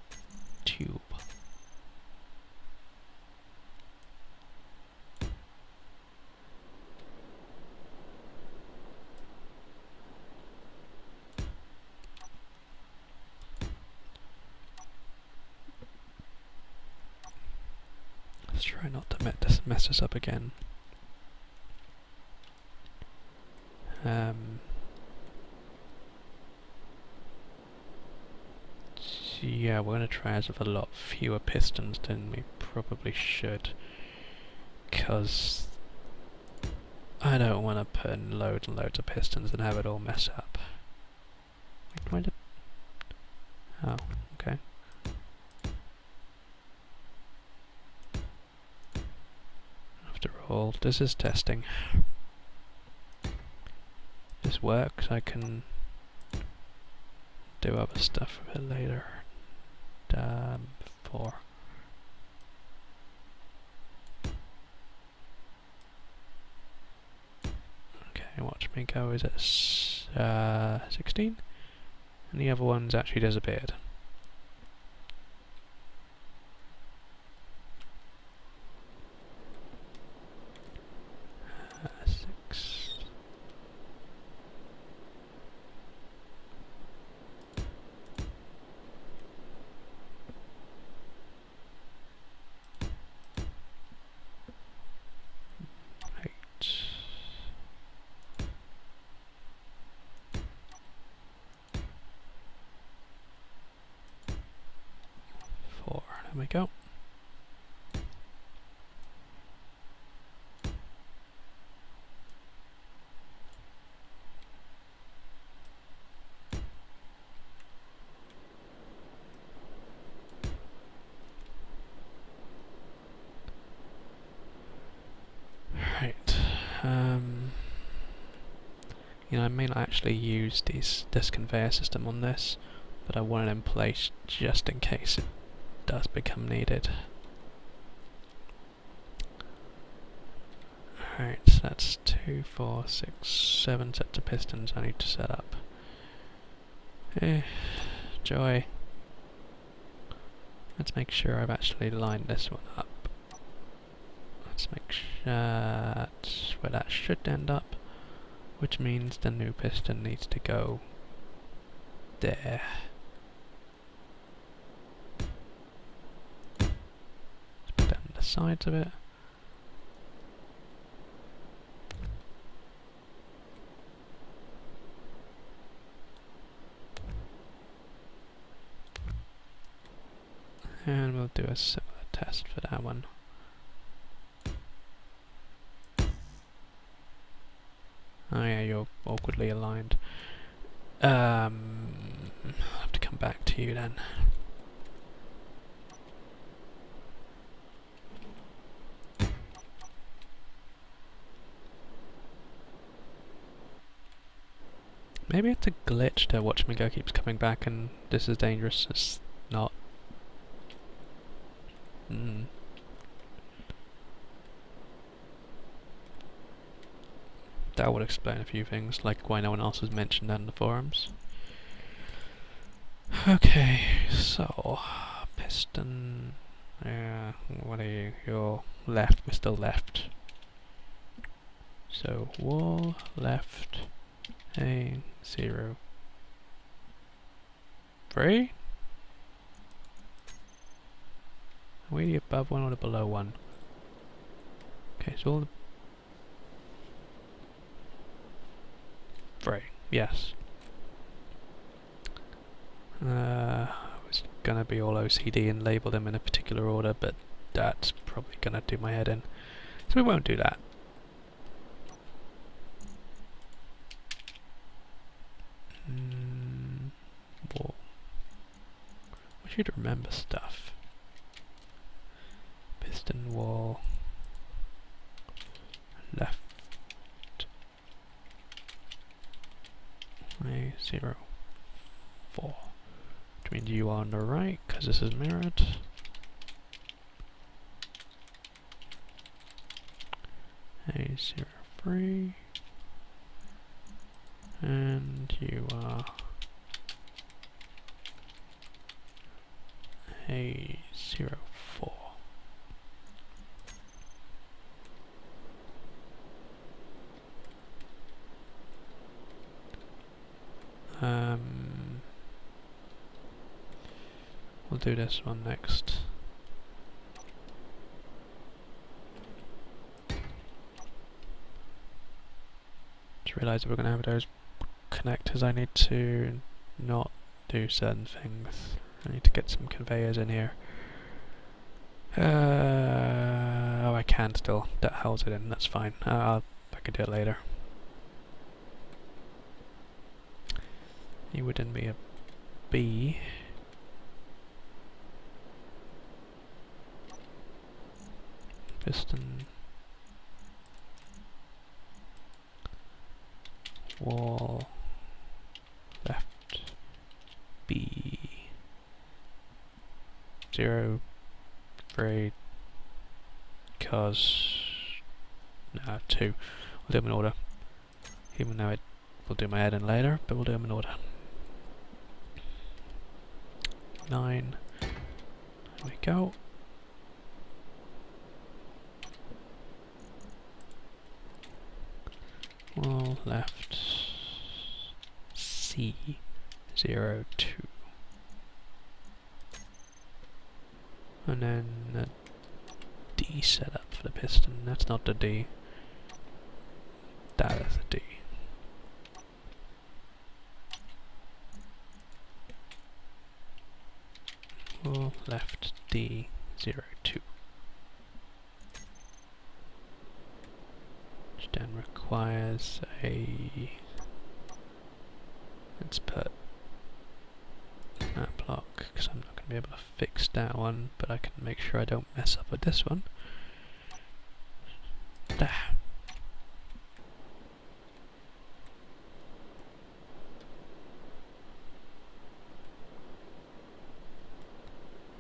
tube. Let's try not to mess this up again. Yeah, we're going to try as with a lot fewer pistons than we probably should, because I don't want to put in loads and loads of pistons and have it all mess up. Oh, okay. After all, this is testing. If this works, I can do other stuff with it later. Before. Okay, watch me go. Is it 16? And the other one's actually disappeared. There we go. Right. You know, I may not actually use this conveyor system on this, but I want it in place just in case it does become needed. Alright, so that's 2, 4, 6, 7 sets of pistons I need to set up. Joy. Let's make sure I've actually lined this one up. Let's make sure that's where that should end up, which means the new piston needs to go there. Let's put down the sides of it. And we'll do a similar test for that one. Oh yeah, you're awkwardly aligned. I'll have to come back to you then. Maybe it's a glitch to watch me go keeps coming back and this is dangerous. It's not. That would explain a few things, like why no one else has mentioned that in the forums. Okay, so piston. Yeah, what are you? You're left. We're still left. So wall left A 0 3. Are we the above one or the below one? Okay, so all the 3, yes. I was gonna be all OCD and label them in a particular order, but that's probably gonna do my head in. So we won't do that. Wall. We should remember stuff. Piston wall. Left. A 0 4. Which means you are on the right, because this is mirrored. A 0 3. And you are a 04. We'll do this one next. Just realised we're going to have those connectors. I need to not do certain things. I need to get some conveyors in here. Oh, I can still. That holds it in. That's fine. I can do it later. You wouldn't be a B. Piston. Wall. Left. B. 0. 3. Cause. No, 2. We'll do them in order. Even though we'll do my head in later, but we'll do them in order. 9. There we go. Wall left C 0 2. And then a D setup for the piston. That's not the D. That is a D. Wall left D 0 2. Which then requires a. Let's put that block, because I'm not going to be able to fix that one, but I can make sure I don't mess up with this one. There.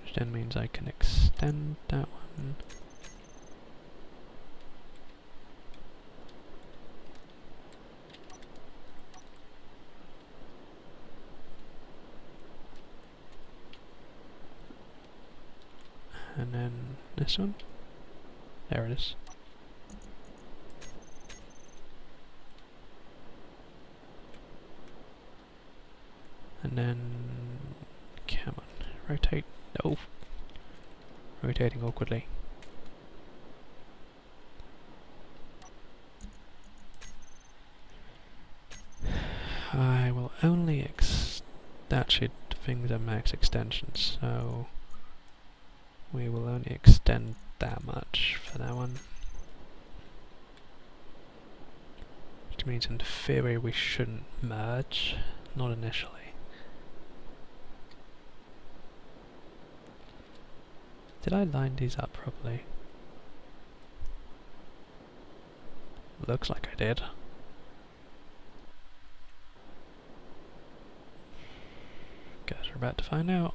Which then means I can extend that one. And then this one. There it is. And then, come on, rotate. No. Rotating awkwardly. I will only actually things are max extensions, so we will only extend that much for that one. Which means in theory we shouldn't merge, not initially. Did I line these up properly? Looks like I did. Guess we're about to find out.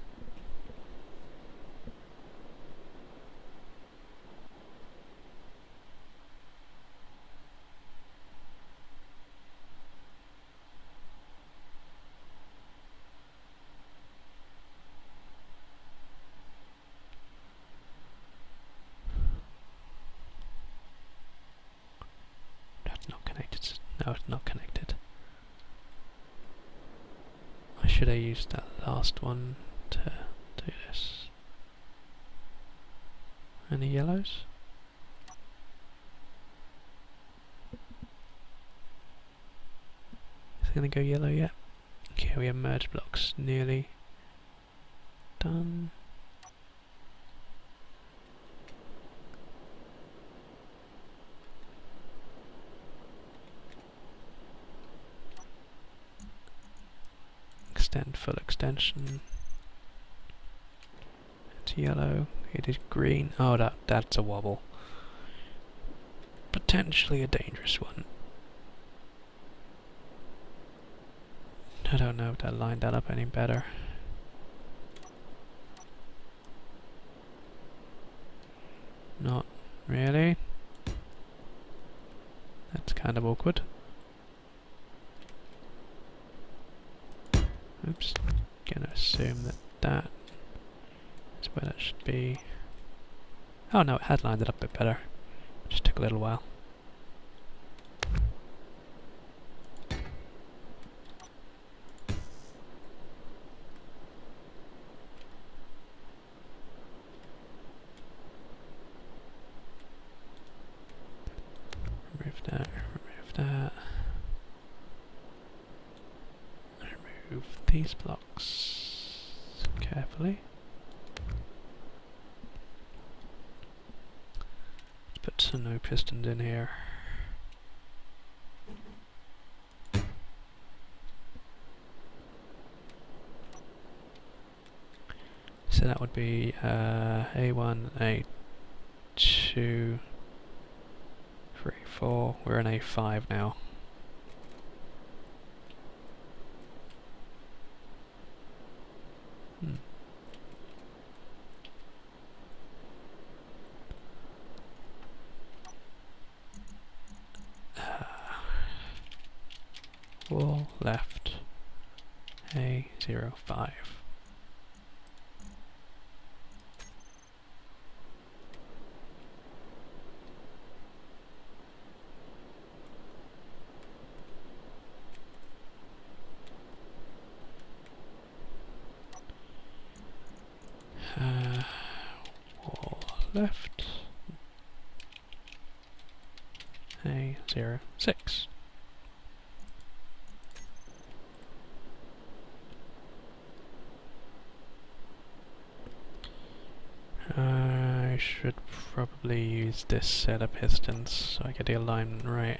No, it's not connected. I should have used that last one to do this. Any yellows? Is it gonna go yellow yet? Okay, we have merge blocks nearly done. Extend full extension. It's yellow. It is green. Oh, that's a wobble. Potentially a dangerous one. I don't know if that lined that up any better. Not really. That's kind of awkward. Oops. Gonna assume that that is where that should be. Oh no, it had lined it up a bit better. Just took a little while. Remove that, remove that. Remove these blocks carefully. Let's put some no pistons in here. So that would be A1, A2, 3, 4. We're in A5 now. Wall left A05. Wall left A06. I should probably use this set of pistons so I get the alignment right.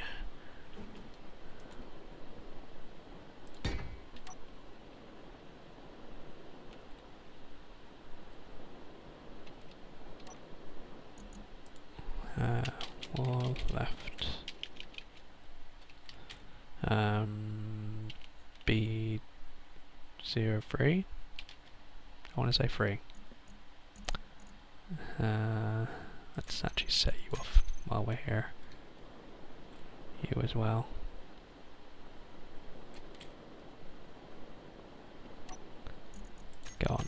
Wall left B03. I want to say 3. Let's actually set you off while we're here. You as well. Go on.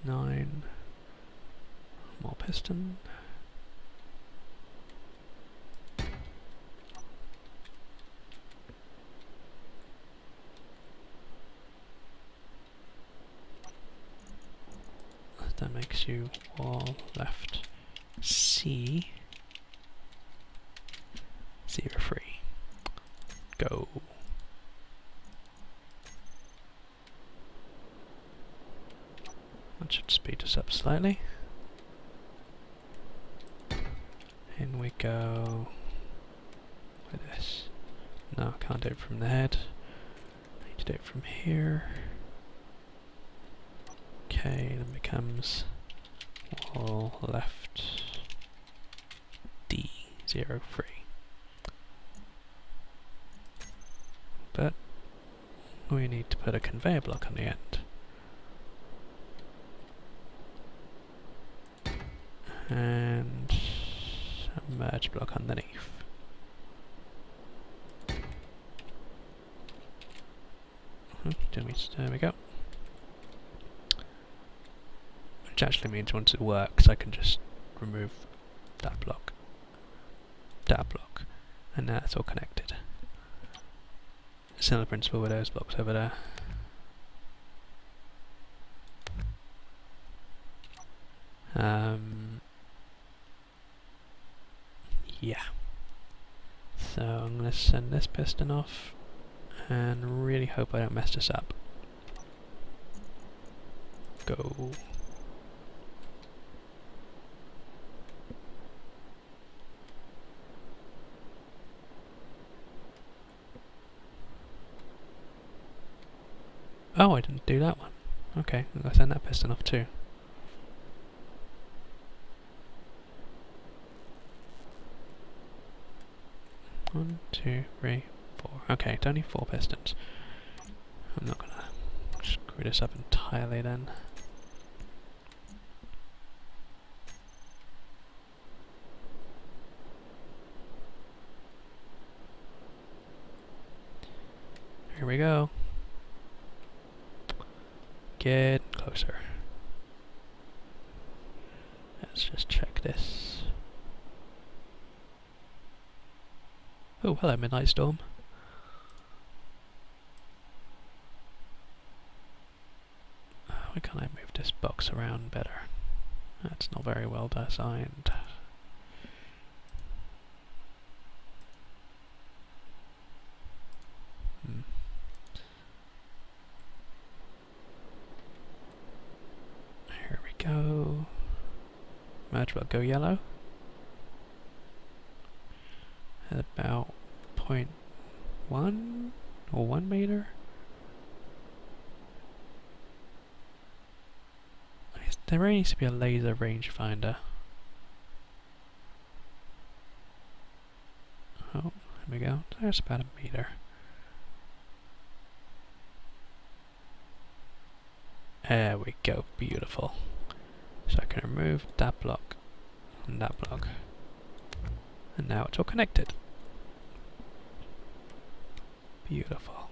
9. More piston. That makes you wall left C 03. Go. That should speed us up slightly. In we go with this. No, I can't do it from the head. I need to do it from here. Okay, then becomes wall left D03. But we need to put a conveyor block on the end. And a merge block underneath. There we go. Which actually means once it works I can just remove that block, and now it's all connected. Similar principle with those blocks over there. Yeah. So I'm going to send this piston off and really hope I don't mess this up. Go. Oh, I didn't do that one. Okay, I'm going to send that piston off too. One, two, three, 4. Okay, it's only 4 pistons. I'm not going to screw this up entirely then. Here we go. get closer. Let's just check this. Oh, hello, Midnight Storm. Why can't I move this box around better? That's not very well designed. Here we go. Merge will go yellow. At about 0.1 or 1 meter. There needs to be a laser rangefinder. Oh, there we go. There's about a meter. There we go. Beautiful. So I can remove that block and that block. And now it's all connected. Beautiful.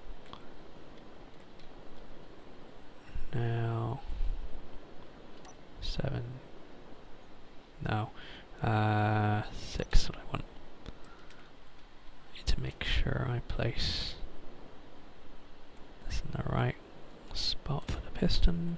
Now 7. No. 6 what I want. Need to make sure I place this in the right spot for the piston.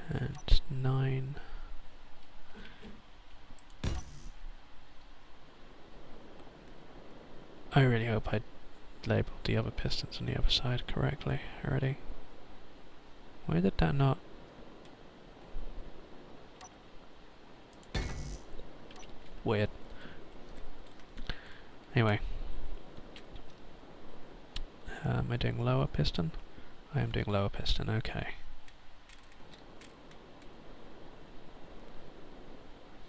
And 9. I really hope I labelled the other pistons on the other side correctly already. Why did that not? Weird. Anyway. Am I doing lower piston? I am doing lower piston, okay.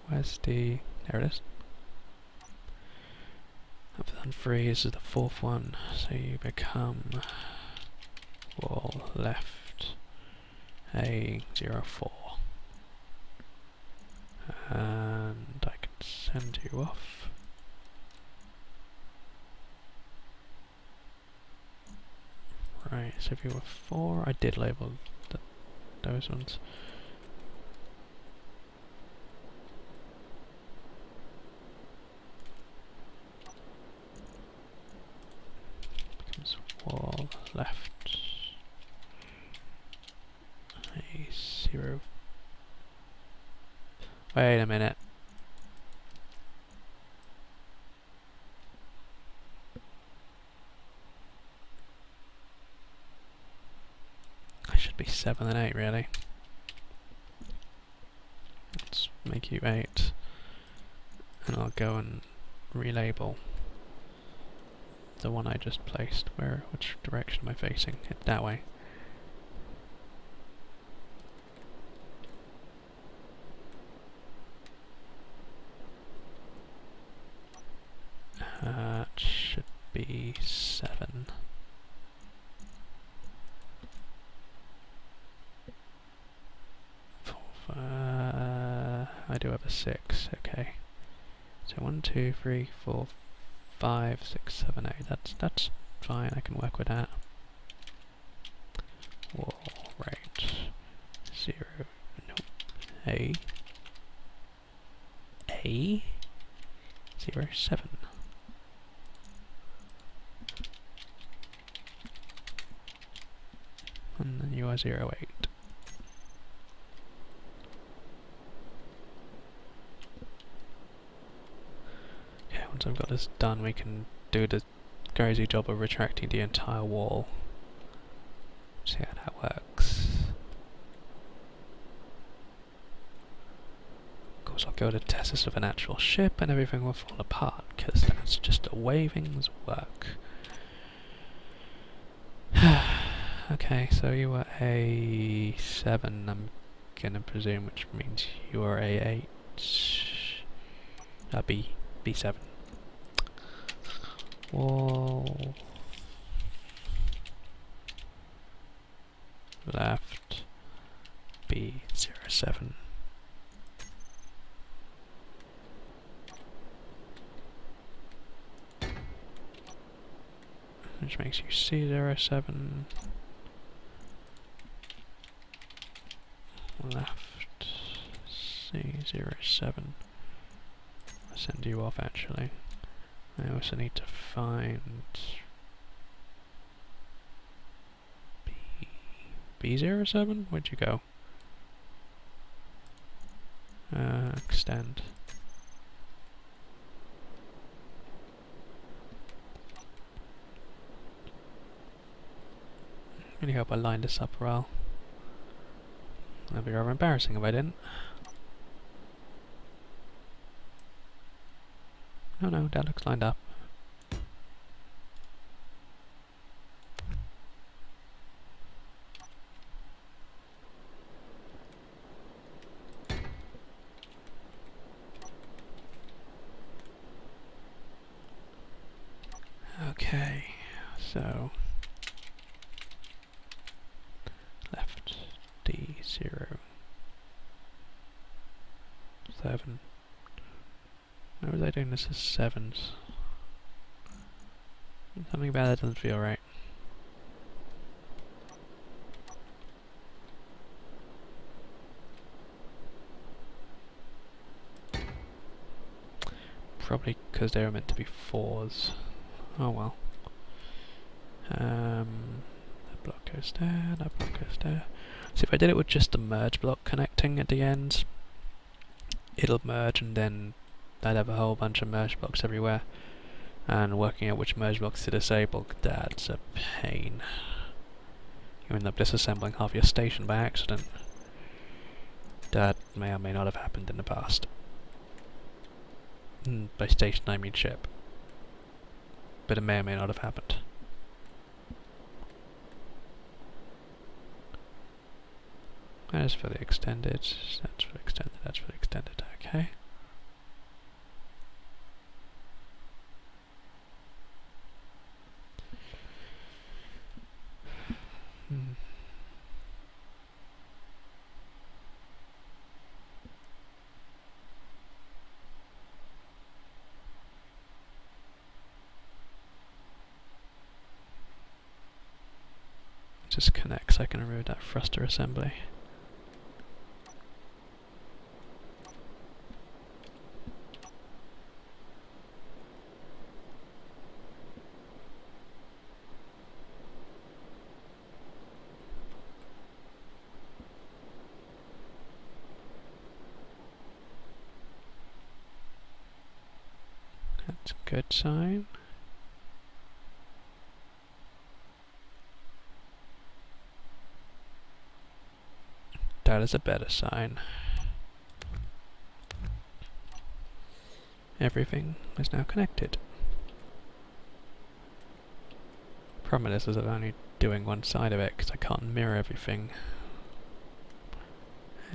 Where's the... there it is. I've done 3, this is the 4th one, so you become wall left A04. And I can send you off. Right, so if you were 4, I did label those ones. Wall left A0. Wait a minute. I should be 7 and 8 really. Let's make you 8 and I'll go and relabel the one I just placed. Which direction am I facing? It that way. It should be 7. I do have a 6, okay. So 1, 2, 3, 4, 5, 6, 7, 8. That's fine, I can work with that. Wall right 0 no A 0 7. And then you are 0 8. Once I've got this done, we can do the crazy job of retracting the entire wall. See how that works. Of course, I'll go to test this with an actual ship and everything will fall apart, because that's just the way things work. Okay, so you were A7, I'm gonna presume, which means you're A8. B7. Wall left B07. Which makes you C07. Left C07. I'll send you off actually. I also need to find B07? Where'd you go? Extend. Really hope I lined this up well. That'd be rather embarrassing if I didn't. Oh no, that looks lined up. Okay, so left D07. Why was I doing this as 7s? Something about that doesn't feel right. Probably because they were meant to be 4s. Oh well. That block goes there, that block goes there. So if I did it with just the merge block connecting at the end, it'll merge and then I'd have a whole bunch of merge blocks everywhere. And working out which merge blocks to disable, that's a pain. You end up disassembling half your station by accident. That may or may not have happened in the past. By station I mean ship. But it may or may not have happened. That's for the extended, that's for extended, that's for extended, okay. Just connect so I can remove that thruster assembly. That's a good sign. That is a better sign. Everything is now connected. Problem is I'm only doing one side of it because I can't mirror everything.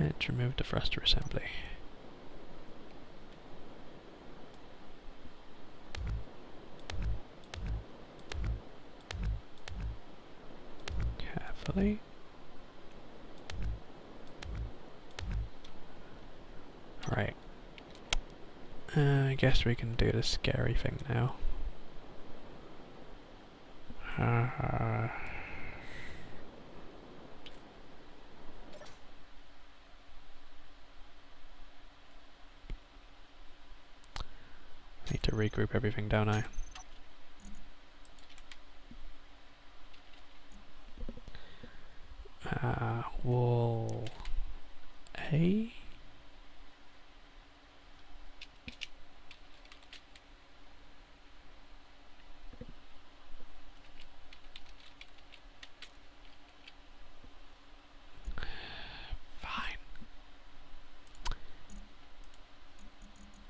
And remove the thruster assembly. Carefully. Right. I guess we can do the scary thing now. Need to regroup everything, don't I? Wall A?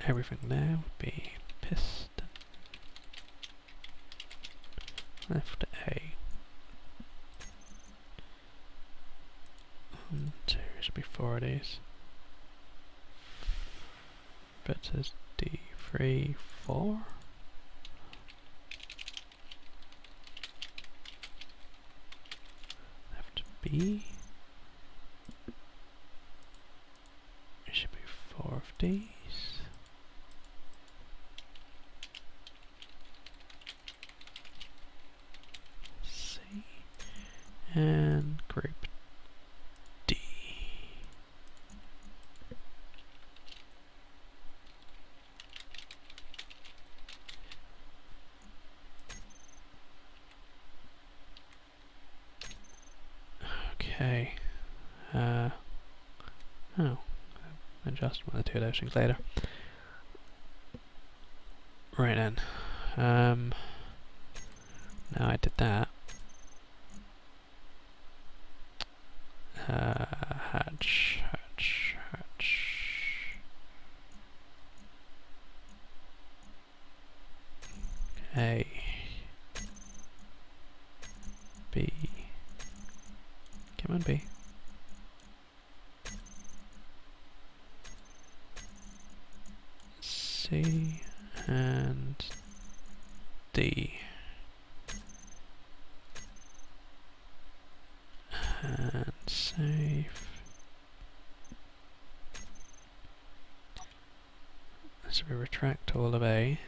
Everything there would be piston. Left A. 1, 2 is should be 4 of these. But says D3, 4. Left B. It should be 4 of these. C. And group D. Okay. Oh. Adjust one of the two of those things later. Right then. Now I did that. Hatch. A. B. Come on, B. C and D. And save. So we retract all of A.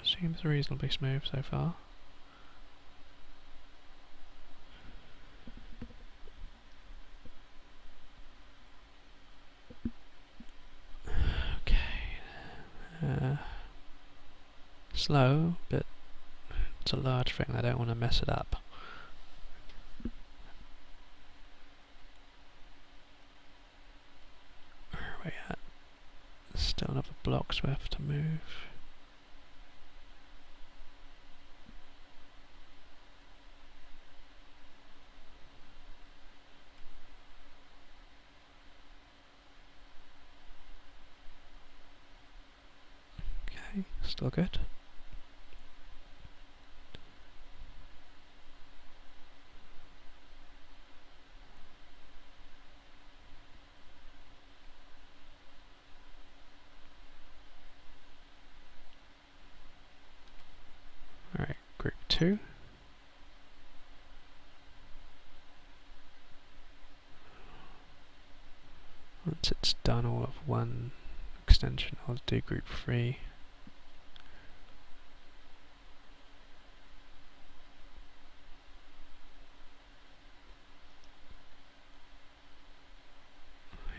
Seems reasonably smooth so far. Okay. Slow, but it's a large thing. I don't want to mess it up. Where are we at? Still another block's worth to move. Still good. Alright, group 2. Once it's done all of one extension, I'll do group 3.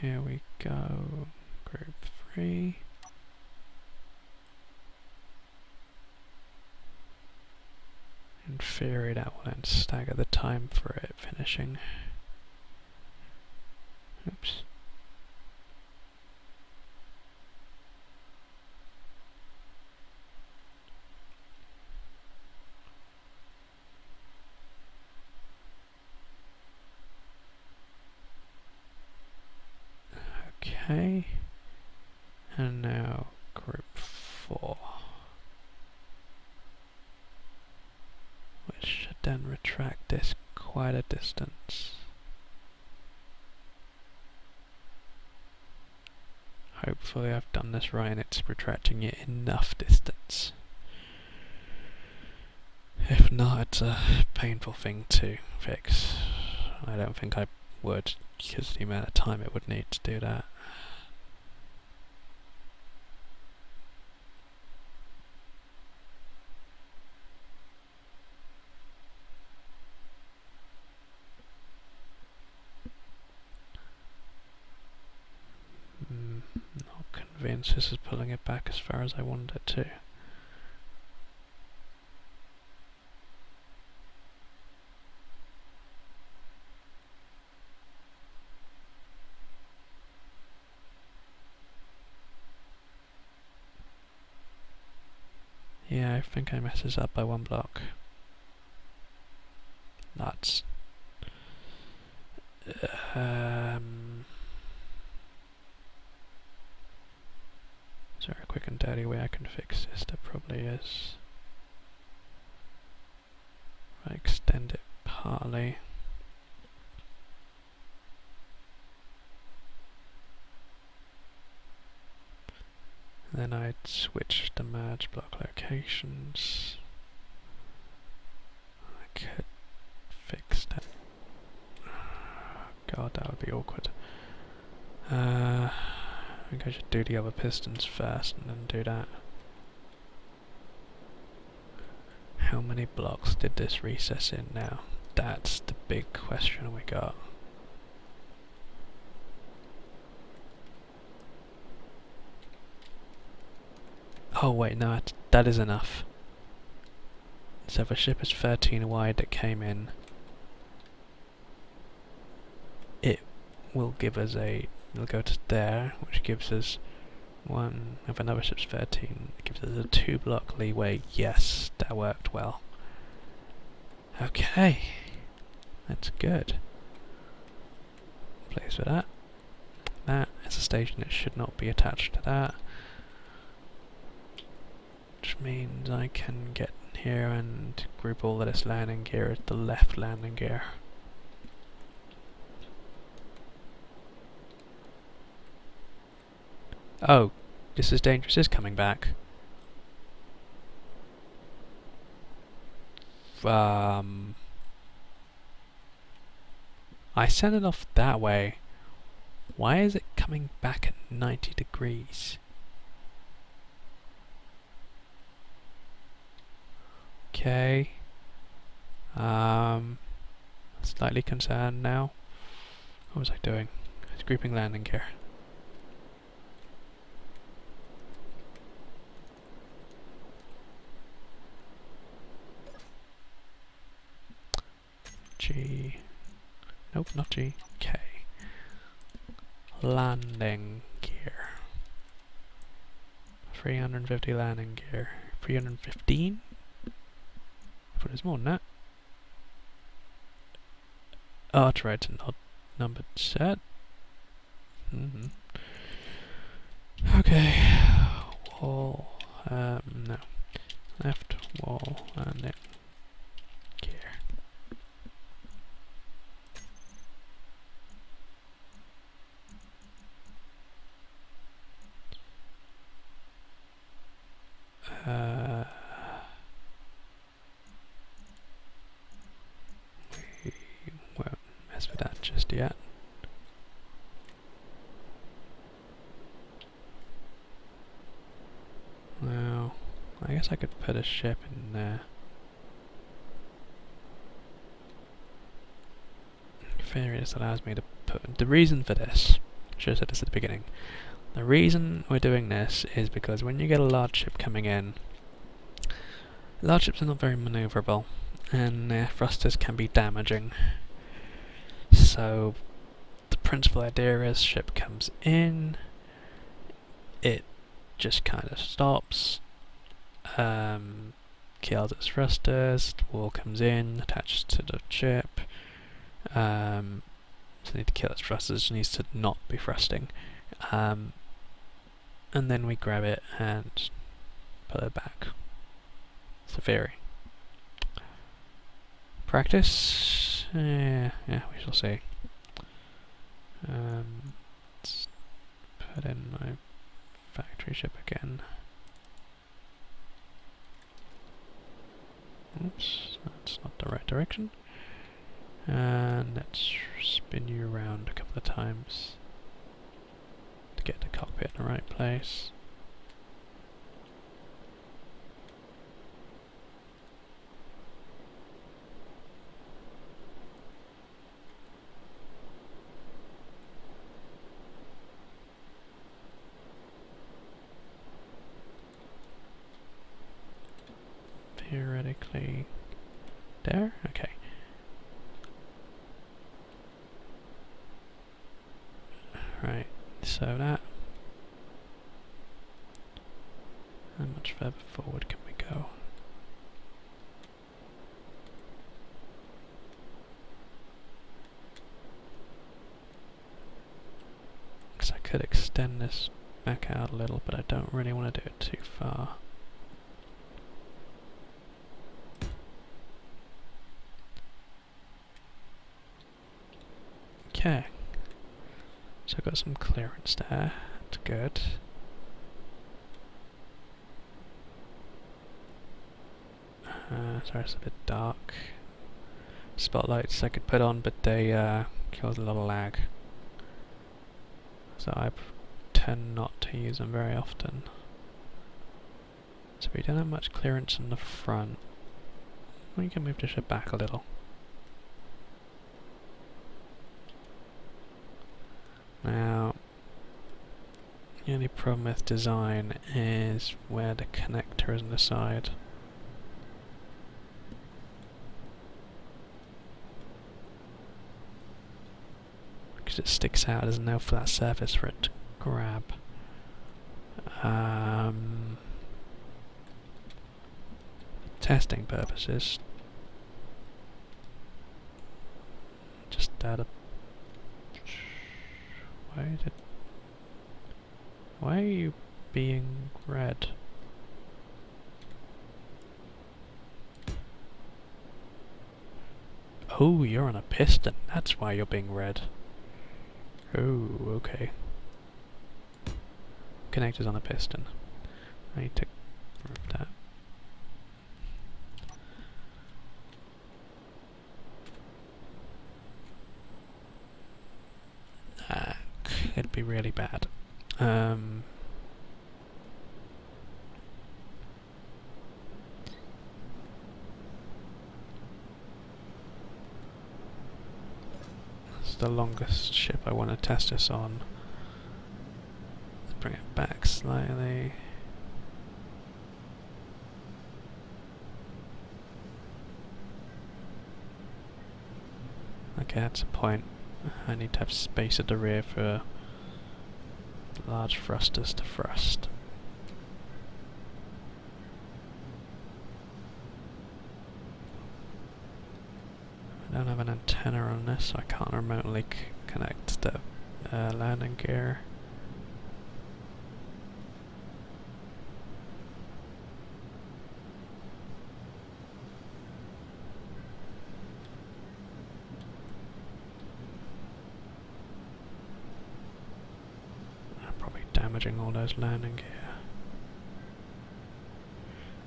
Here we go, group 3. In theory that will then stagger the time for it finishing. Oops. Okay, and now group 4, which should then retract this quite a distance. Hopefully I've done this right and it's retracting it enough distance. If not, it's a painful thing to fix. I don't think I would, because the amount of time it would need to do that. Not convinced this is pulling it back as far as I wanted it to. Yeah, I think I messed this up by 1 block. Nuts. the only way I can fix this. There probably is. I extend it partly. Then I'd switch the merge block locations. I could fix that. God, that would be awkward. I think I should do the other pistons first and then do that. How many blocks did this recess in now? That's the big question we got. Oh wait, no, that is enough. So if a ship is 13 wide that came in, it will give us it'll go to there, which gives us one. If another ship's 13, it gives us a 2 block leeway. Yes, that worked well. Okay, that's good. Place for that. That is a station that should not be attached to that. Which means I can get here and group all of this landing gear as the left landing gear. Oh, This Is Dangerous is coming back. I sent it off that way. Why is it coming back at 90 degrees? Okay. Slightly concerned now. What was I doing? It's grouping landing gear. G. Nope, not G. K. Landing gear. 350 landing gear. 315? I thought it was more than that. Oh, that's right, it's an odd numbered set. Okay. Wall. No. Left wall landing gear. We won't mess with that just yet. Well, I guess I could put a ship in there. This allows me to put... The reason for this, should have said this at the beginning. The reason we're doing this is because when you get a large ship coming in, large ships are not very maneuverable, and their thrusters can be damaging. So the principal idea is ship comes in, it just kind of stops, kills its thrusters, the wall comes in, attaches to the ship, so need to kill its thrusters, it needs to not be thrusting. And then we grab it and put it back. It's a theory. Practice? Yeah, we shall see. Let's put in my factory ship again. Oops, that's not the right direction. And let's spin you around a couple of times to get the cockpit in the right place. Theoretically, there? Okay. Right, so that. How much further forward can we go? Because I could extend this back out a little, but I don't really want to do it too far. Okay. So I've got some clearance there. That's good. Sorry, it's a bit dark. Spotlights I could put on, but they cause a lot of lag. So I tend not to use them very often. So we don't have much clearance in the front. We can move the ship back a little. Now, the only problem with design is where the connector is on the side. Because it sticks out, there's no flat surface for it to grab. Testing purposes, just out of why are you being red? Oh, you're on a piston. That's why you're being red. Oh, okay. Connectors on a piston. I need to remove that. It'd be really bad. It's the longest ship I want to test this on. Let's bring it back slightly. Okay, that's a point. I need to have space at the rear for large thrusters to thrust. I don't have an antenna on this, so I can't remotely connect the landing gear. Damaging all those landing gear.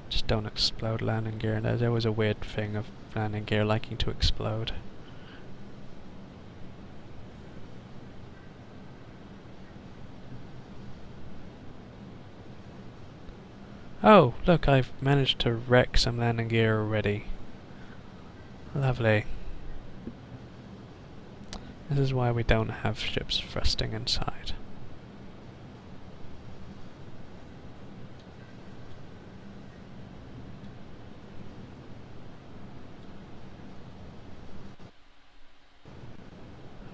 Just don't explode landing gear. There's always a weird thing of landing gear liking to explode. Oh, look, I've managed to wreck some landing gear already. Lovely. This is why we don't have ships thrusting inside.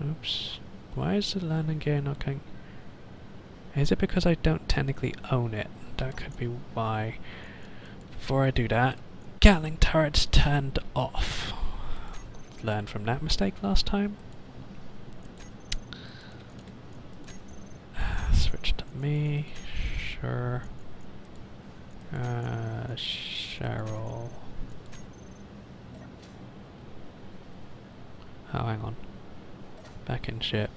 Oops. Why is the landing gear not going? Is it because I don't technically own it? That could be why. Before I do that, Gatling turrets turned off. Learn from that mistake last time. Switch to me. Sure. Cheryl. Oh, hang on. Back in ship.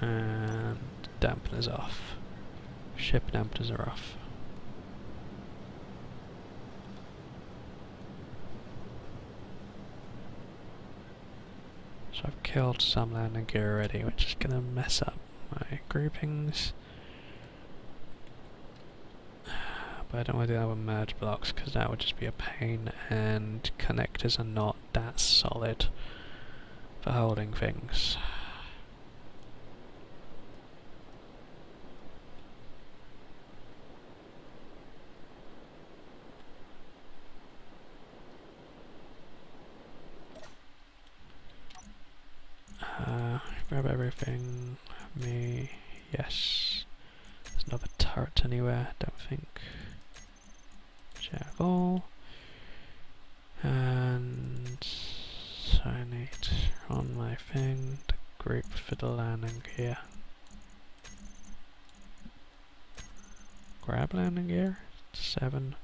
And dampeners off. Ship dampeners are off. So I've killed some landing gear already, which is gonna mess up my groupings. But I don't want to do that with merge blocks because that would just be a pain, and connectors are not that solid for holding things. Grab everything. Me. Yes. There's another turret anywhere, don't think. Check all. And so I need on my thing the group for the landing gear. Grab landing gear? 7,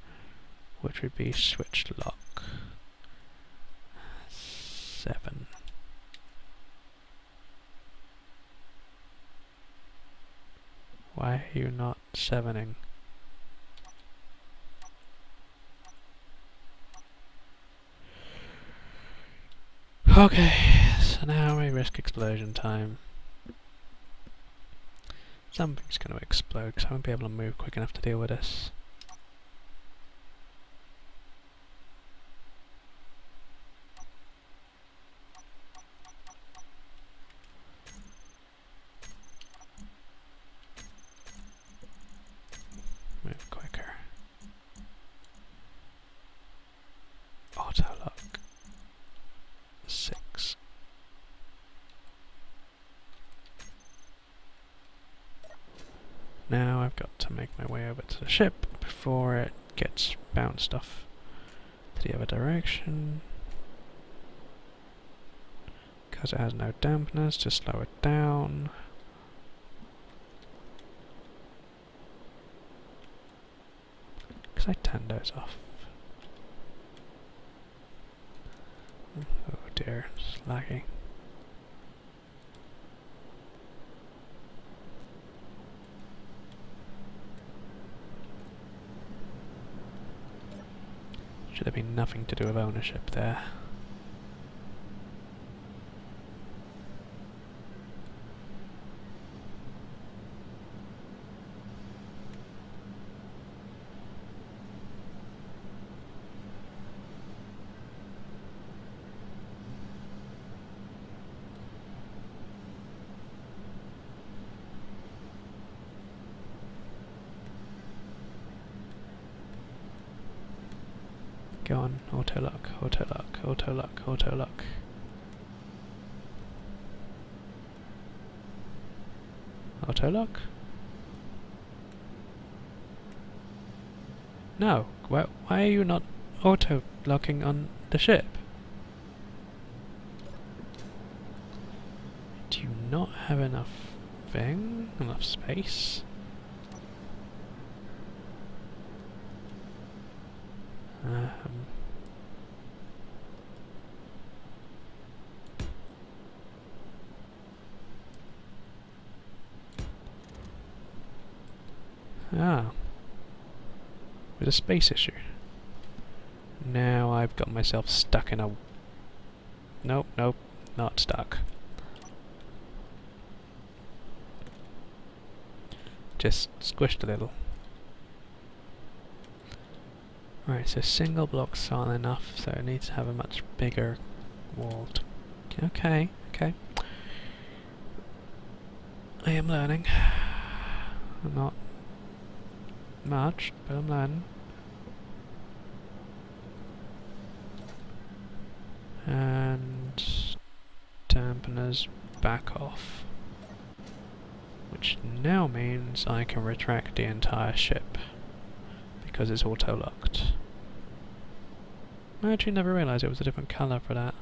which would be switch lock 7. Why are you not 7ing? Okay, so now we risk explosion time. Something's going to explode because I won't be able to move quick enough to deal with this. Move quicker. Auto lock 6. Now I've got to make my way over to the ship before it gets bounced off to the other direction. Because it has no dampeners to slow it down. Because I turned those off. Oh dear, it's lagging. Should have been nothing to do with ownership there. Go on, auto lock, auto lock, auto lock, auto lock. Auto lock? No, why are you not auto locking on the ship? Do you not have enough enough space? With a space issue. Now I've got myself stuck in a... Nope, nope, not stuck. Just squished a little. Right, so single blocks aren't enough, so it needs to have a much bigger wall. Okay, okay. I am learning. Not much, but I'm learning. And dampeners back off. Which now means I can retract the entire ship. Because it's auto-locked. I actually never realised it was a different colour for that.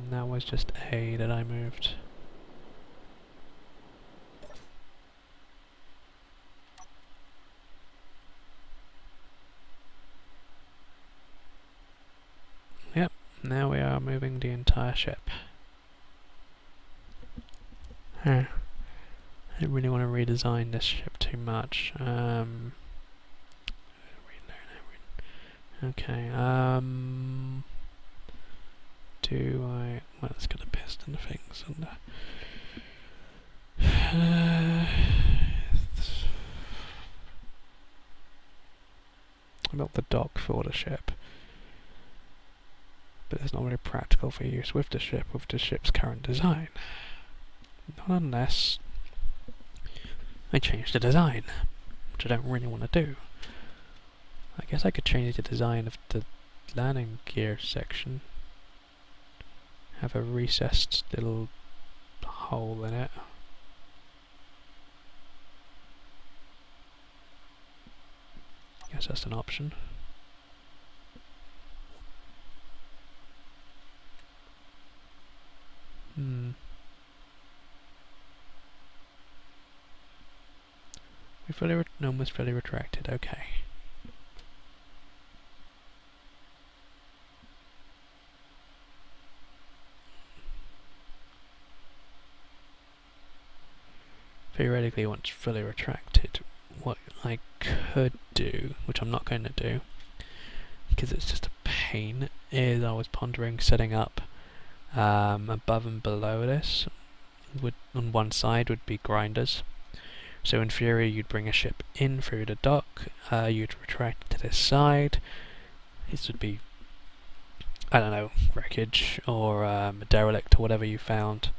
That was just A that I moved. Yep, now we are moving the entire ship. I don't really want to redesign this ship too much. Okay, do I... well, it's got a piston things on the... I built the dock for the ship, but it's not really practical for use with the ship's current design. Not unless I change the design, which I don't really want to do. I guess I could change the design of the landing gear section. Have a recessed little hole in it. Guess that's an option. almost fully retracted, okay. Theoretically, once fully retracted, what I could do, which I'm not going to do, because it's just a pain, is I was pondering setting up above and below this. On one side would be grinders. So in theory, you'd bring a ship in through the dock, you'd retract to this side. This would be, I don't know, wreckage or a derelict or whatever you found.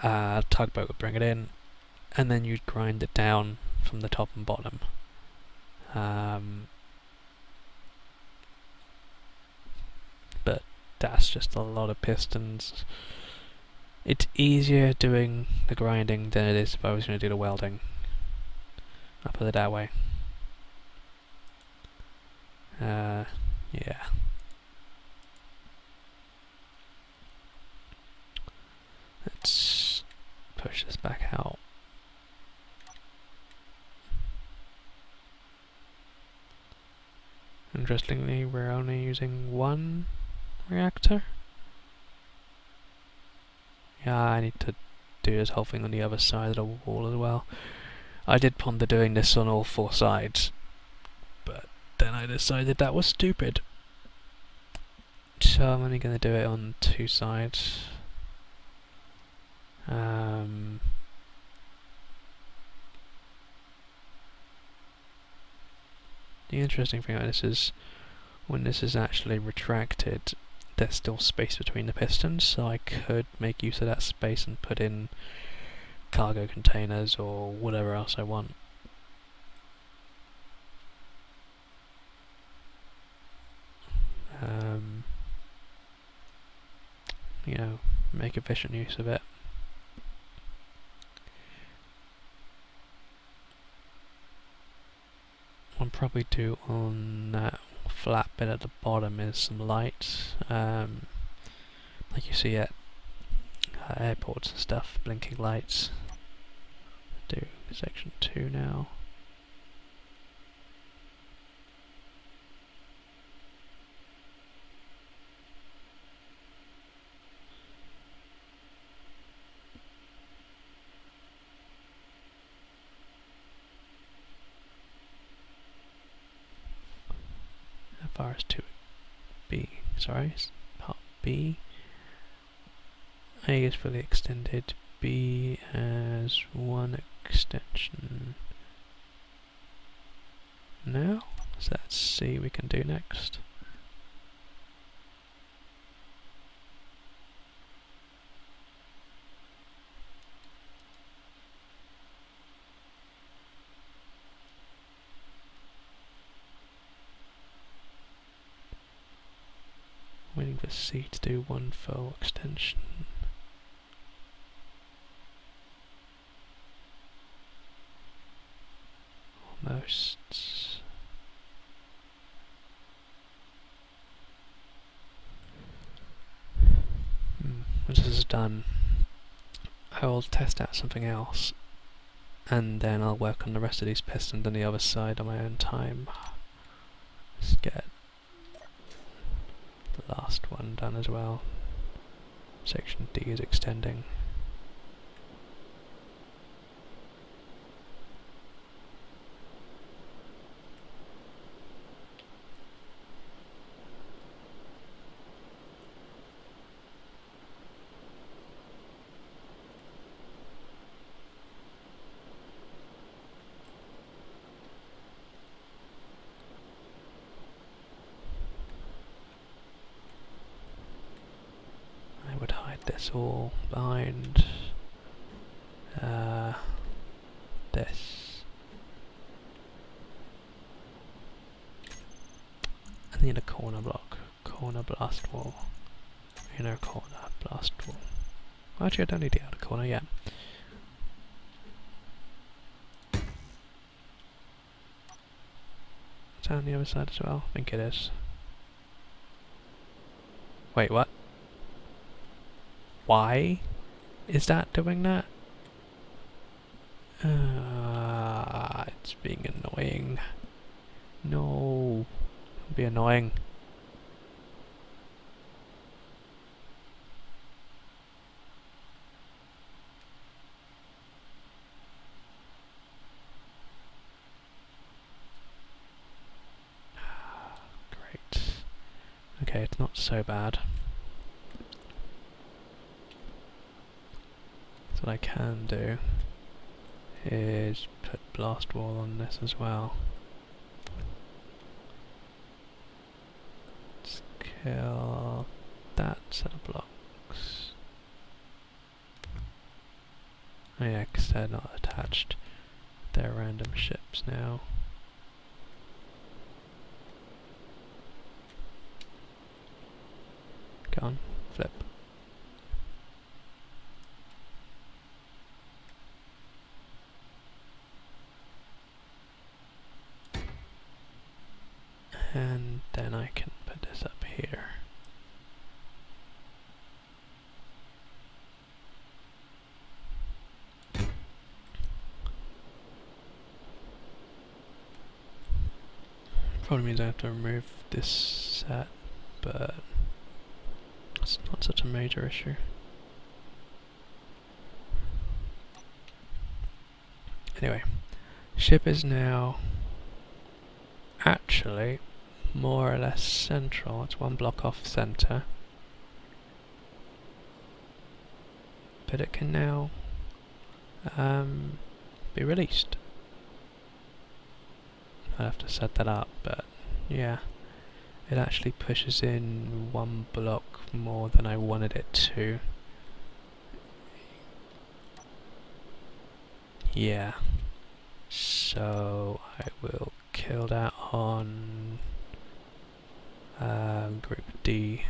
Tugboat would bring it in, and then you'd grind it down from the top and bottom. But that's just a lot of pistons. It's easier doing the grinding than it is if I was going to do the welding. I'll put it that way. Yeah. Let's push this back out. Interestingly, we're only using one reactor. Yeah, I need to do this whole thing on the other side of the wall as well. I did ponder doing this on all four sides, but then I decided that was stupid. So I'm only going to do it on two sides. The interesting thing about this is when this is actually retracted, there's still space between the pistons, so I could make use of that space and put in cargo containers or whatever else I want. You know, make efficient use of it. I'll probably do on that flat bit at the bottom is some lights, like you see at airports and stuff, blinking lights. Do section 2 now. How far is 2B? Sorry, part B. A is fully extended. B has one extension. Now, so let's see what we can do next. Waiting for C to do one full extension. Almost. Once this is done, I will test out something else, and then I'll work on the rest of these pistons on the other side on my own time. Let's get the last one done as well. Section D is extending. This all behind this. And then a corner block, corner blast wall, inner corner blast wall. Well, actually, I don't need the outer corner yet. Is that on the other side as well? I think it is. Wait, what? Why is that doing that? It's being annoying. No. Don't be annoying. Great. Okay, it's not so bad. So what I can do is put blast wall on this as well. Let's kill that set of blocks. Oh yeah, because they're not attached. They're random ships now. Go on, flip. And then I can put this up here. Probably means I have to remove this set, but it's not such a major issue. Anyway, ship is now actually more or less central. It's one block off center, but it can now be released. I'll have to set that up, but yeah, it actually pushes in one block more than I wanted it to. Yeah, so I will kill that on group D.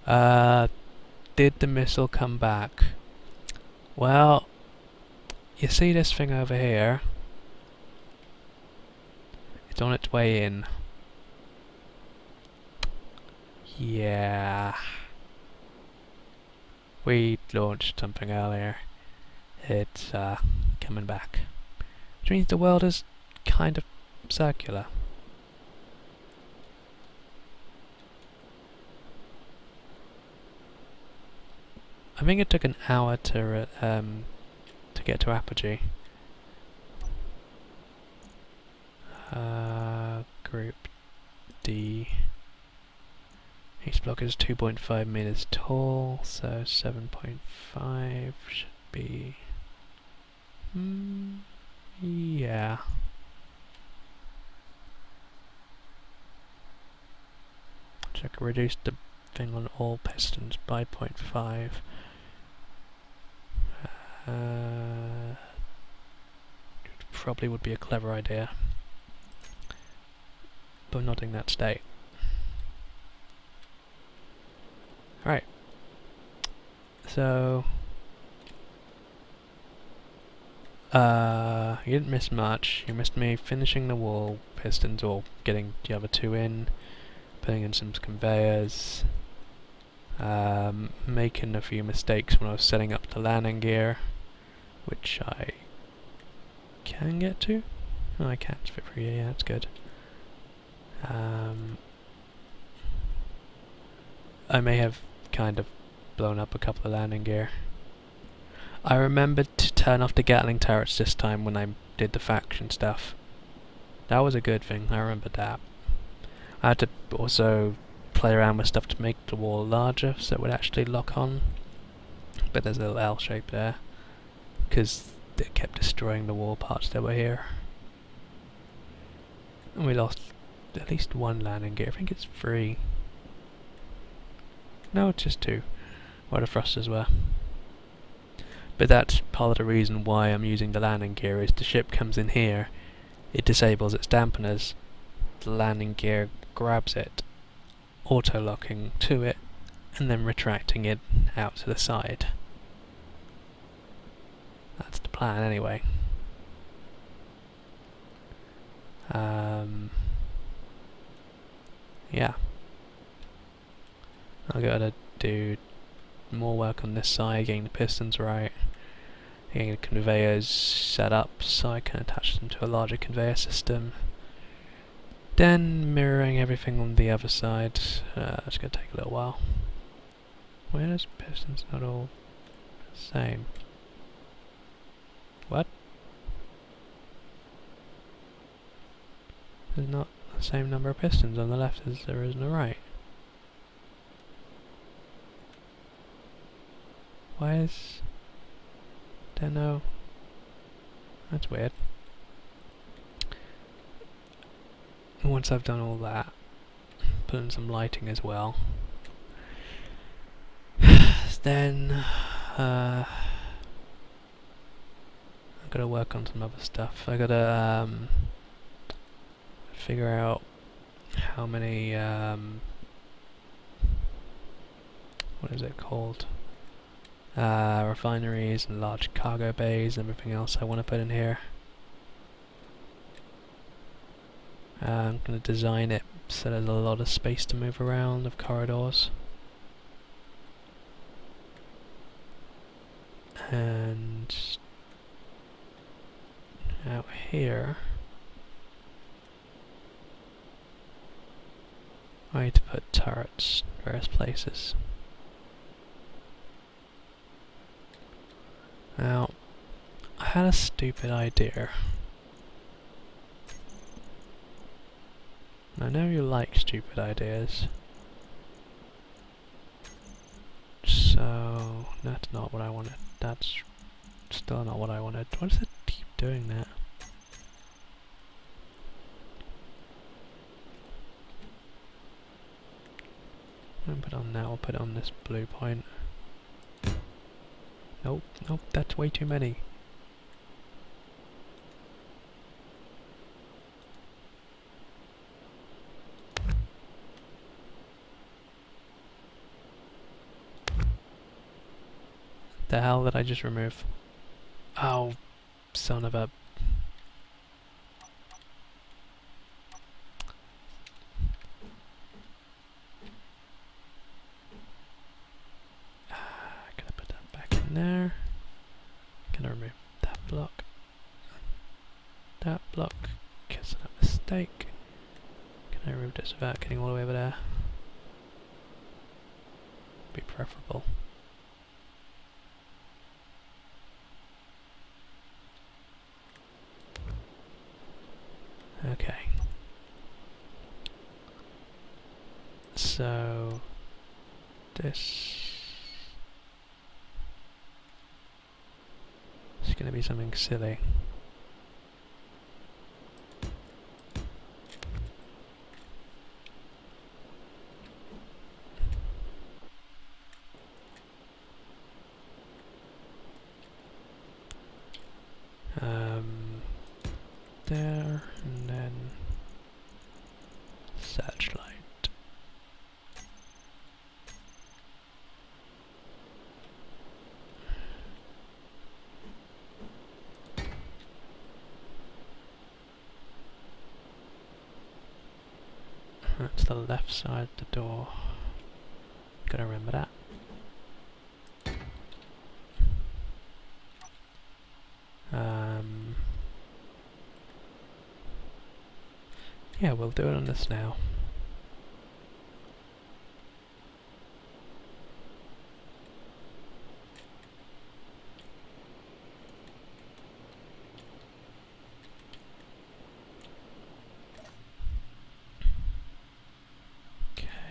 Did the missile come back? Well, you see this thing over here? It's on its way in. Yeah. We launched something earlier. It's coming back. Which means the world is kind of circular. I think it took an hour to get to apogee. Group D. Each block is 2.5 meters tall, so 7.5 should be. Yeah. So I can reduce the thing on all pistons by 0.5. Probably would be a clever idea, but not in that state. Right. So you didn't miss much. You missed me finishing the wall pistons or getting the other two in, putting in some conveyors, making a few mistakes when I was setting up the landing gear, which I can get to. Oh, I can. It's fit for you. Yeah, that's good. I may have kind of blown up a couple of landing gear. I remembered to turn off the Gatling turrets this time when I did the faction stuff. That was a good thing, I remember that. I had to also play around with stuff to make the wall larger so it would actually lock on. But there's a little L shape there, because it kept destroying the wall parts that were here. And we lost at least one landing gear. I think it's 3. No, it's just 2, where the thrusters were. But that's part of the reason why I'm using the landing gear, is the ship comes in here, it disables its dampeners, the landing gear grabs it, auto-locking to it, and then retracting it out to the side. That's the plan anyway. Yeah. I'll go to do more work on this side, getting the pistons right, getting the conveyors set up so I can attach them to a larger conveyor system. Then mirroring everything on the other side. It's going to take a little while. Why are those pistons not all the same? What? There's not the same number of pistons on the left as there is on the right. Why is... don't know. That's weird. Once I've done all that, put in some lighting as well, then I've got to work on some other stuff. I've got to figure out how many what is it called? Refineries and large cargo bays and everything else I want to put in here. I'm going to design it so there's a lot of space to move around, of corridors. And out here I need to put turrets in various places. Now, I had a stupid idea. I know you like stupid ideas. So, that's not what I wanted. That's still not what I wanted. Why does it keep doing that? I won't put it on that, I'll put it on this blue point. Nope, nope, that's way too many. The hell did I just remove? Oh, son of a... Gonna put that back in there. Gonna remove that block. That block. Because of that mistake. Can I remove this without getting all the way over there? Be preferable. Okay. So this is going to be something silly. There, and then searchlight. That's the left side of the door. Gotta remember that. Yeah, we'll do it on this now.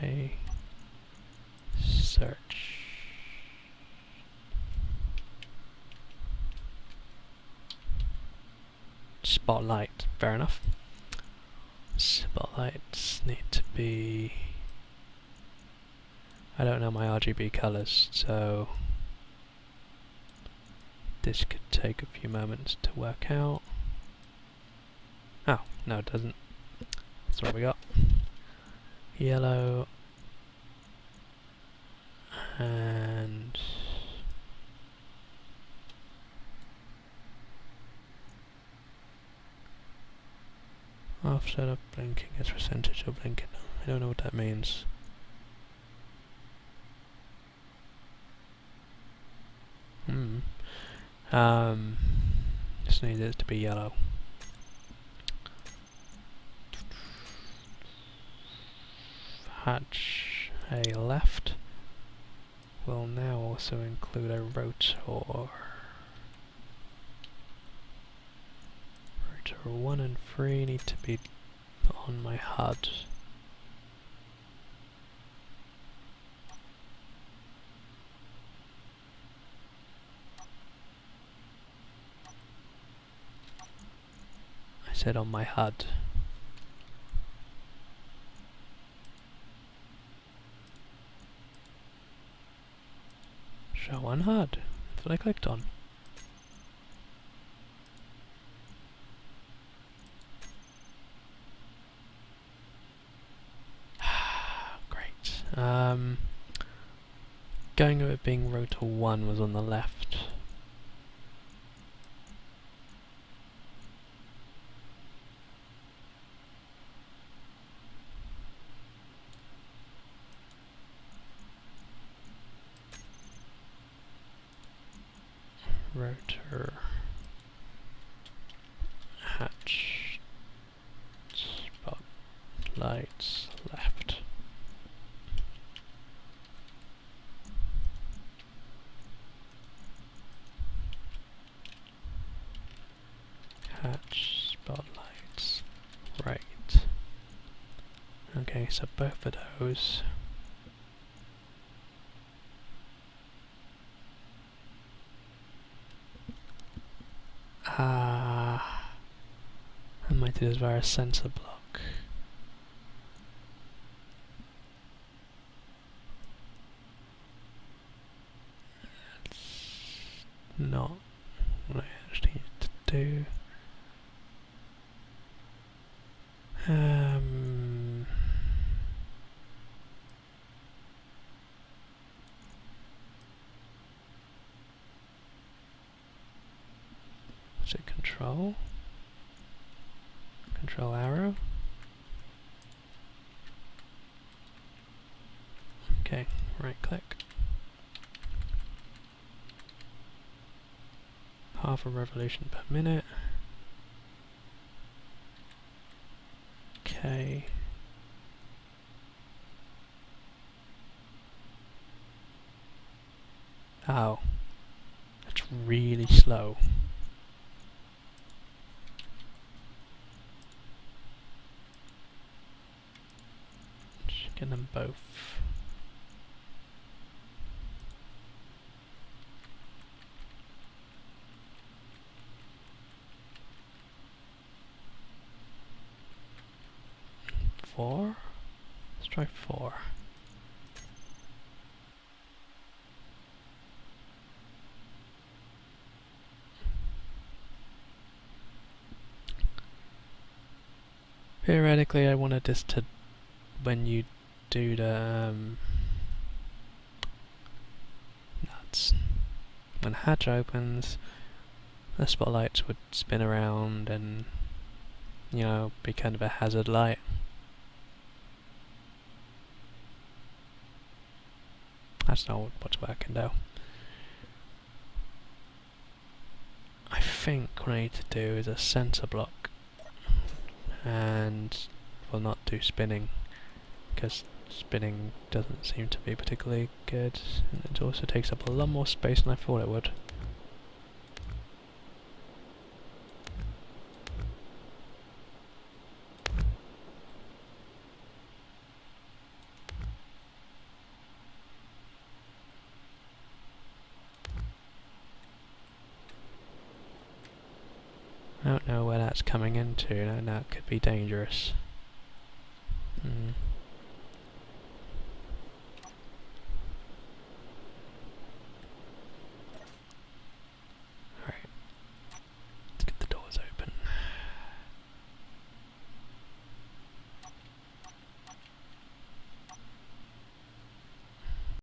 Okay. Search. Spotlight, fair enough. Spotlights need to be... I don't know my RGB colours, so this could take a few moments to work out. Oh, no it doesn't. That's what we got. Yellow and offset of blinking as percentage of blinking. I don't know what that means. Just need it to be yellow. Hatch A left will now also include a rotor. Rotor 1 and 3 need to be on my HUD. I said on my HUD. Show on HUD. That's what I clicked on. Great. Going with it being rotor 1 was on the left. Rotor hatch spotlights left. Hatch spotlights right. Okay, so both of those. I might do this via a sensor block. That's not what I actually need to do. Is it control? Control arrow? Okay, right click. Half a revolution per minute. Okay. Oh. That's really slow. Just get them both. Four? Let's try 4. Theoretically, I wanted this to, when you do the nuts, when hatch opens, the spotlights would spin around and, you know, be kind of a hazard light. That's not what's working though. I think what I need to do is a sensor block and will not do spinning, because spinning doesn't seem to be particularly good, and it also takes up a lot more space than I thought it would. I don't know where that's coming into, now it could be dangerous.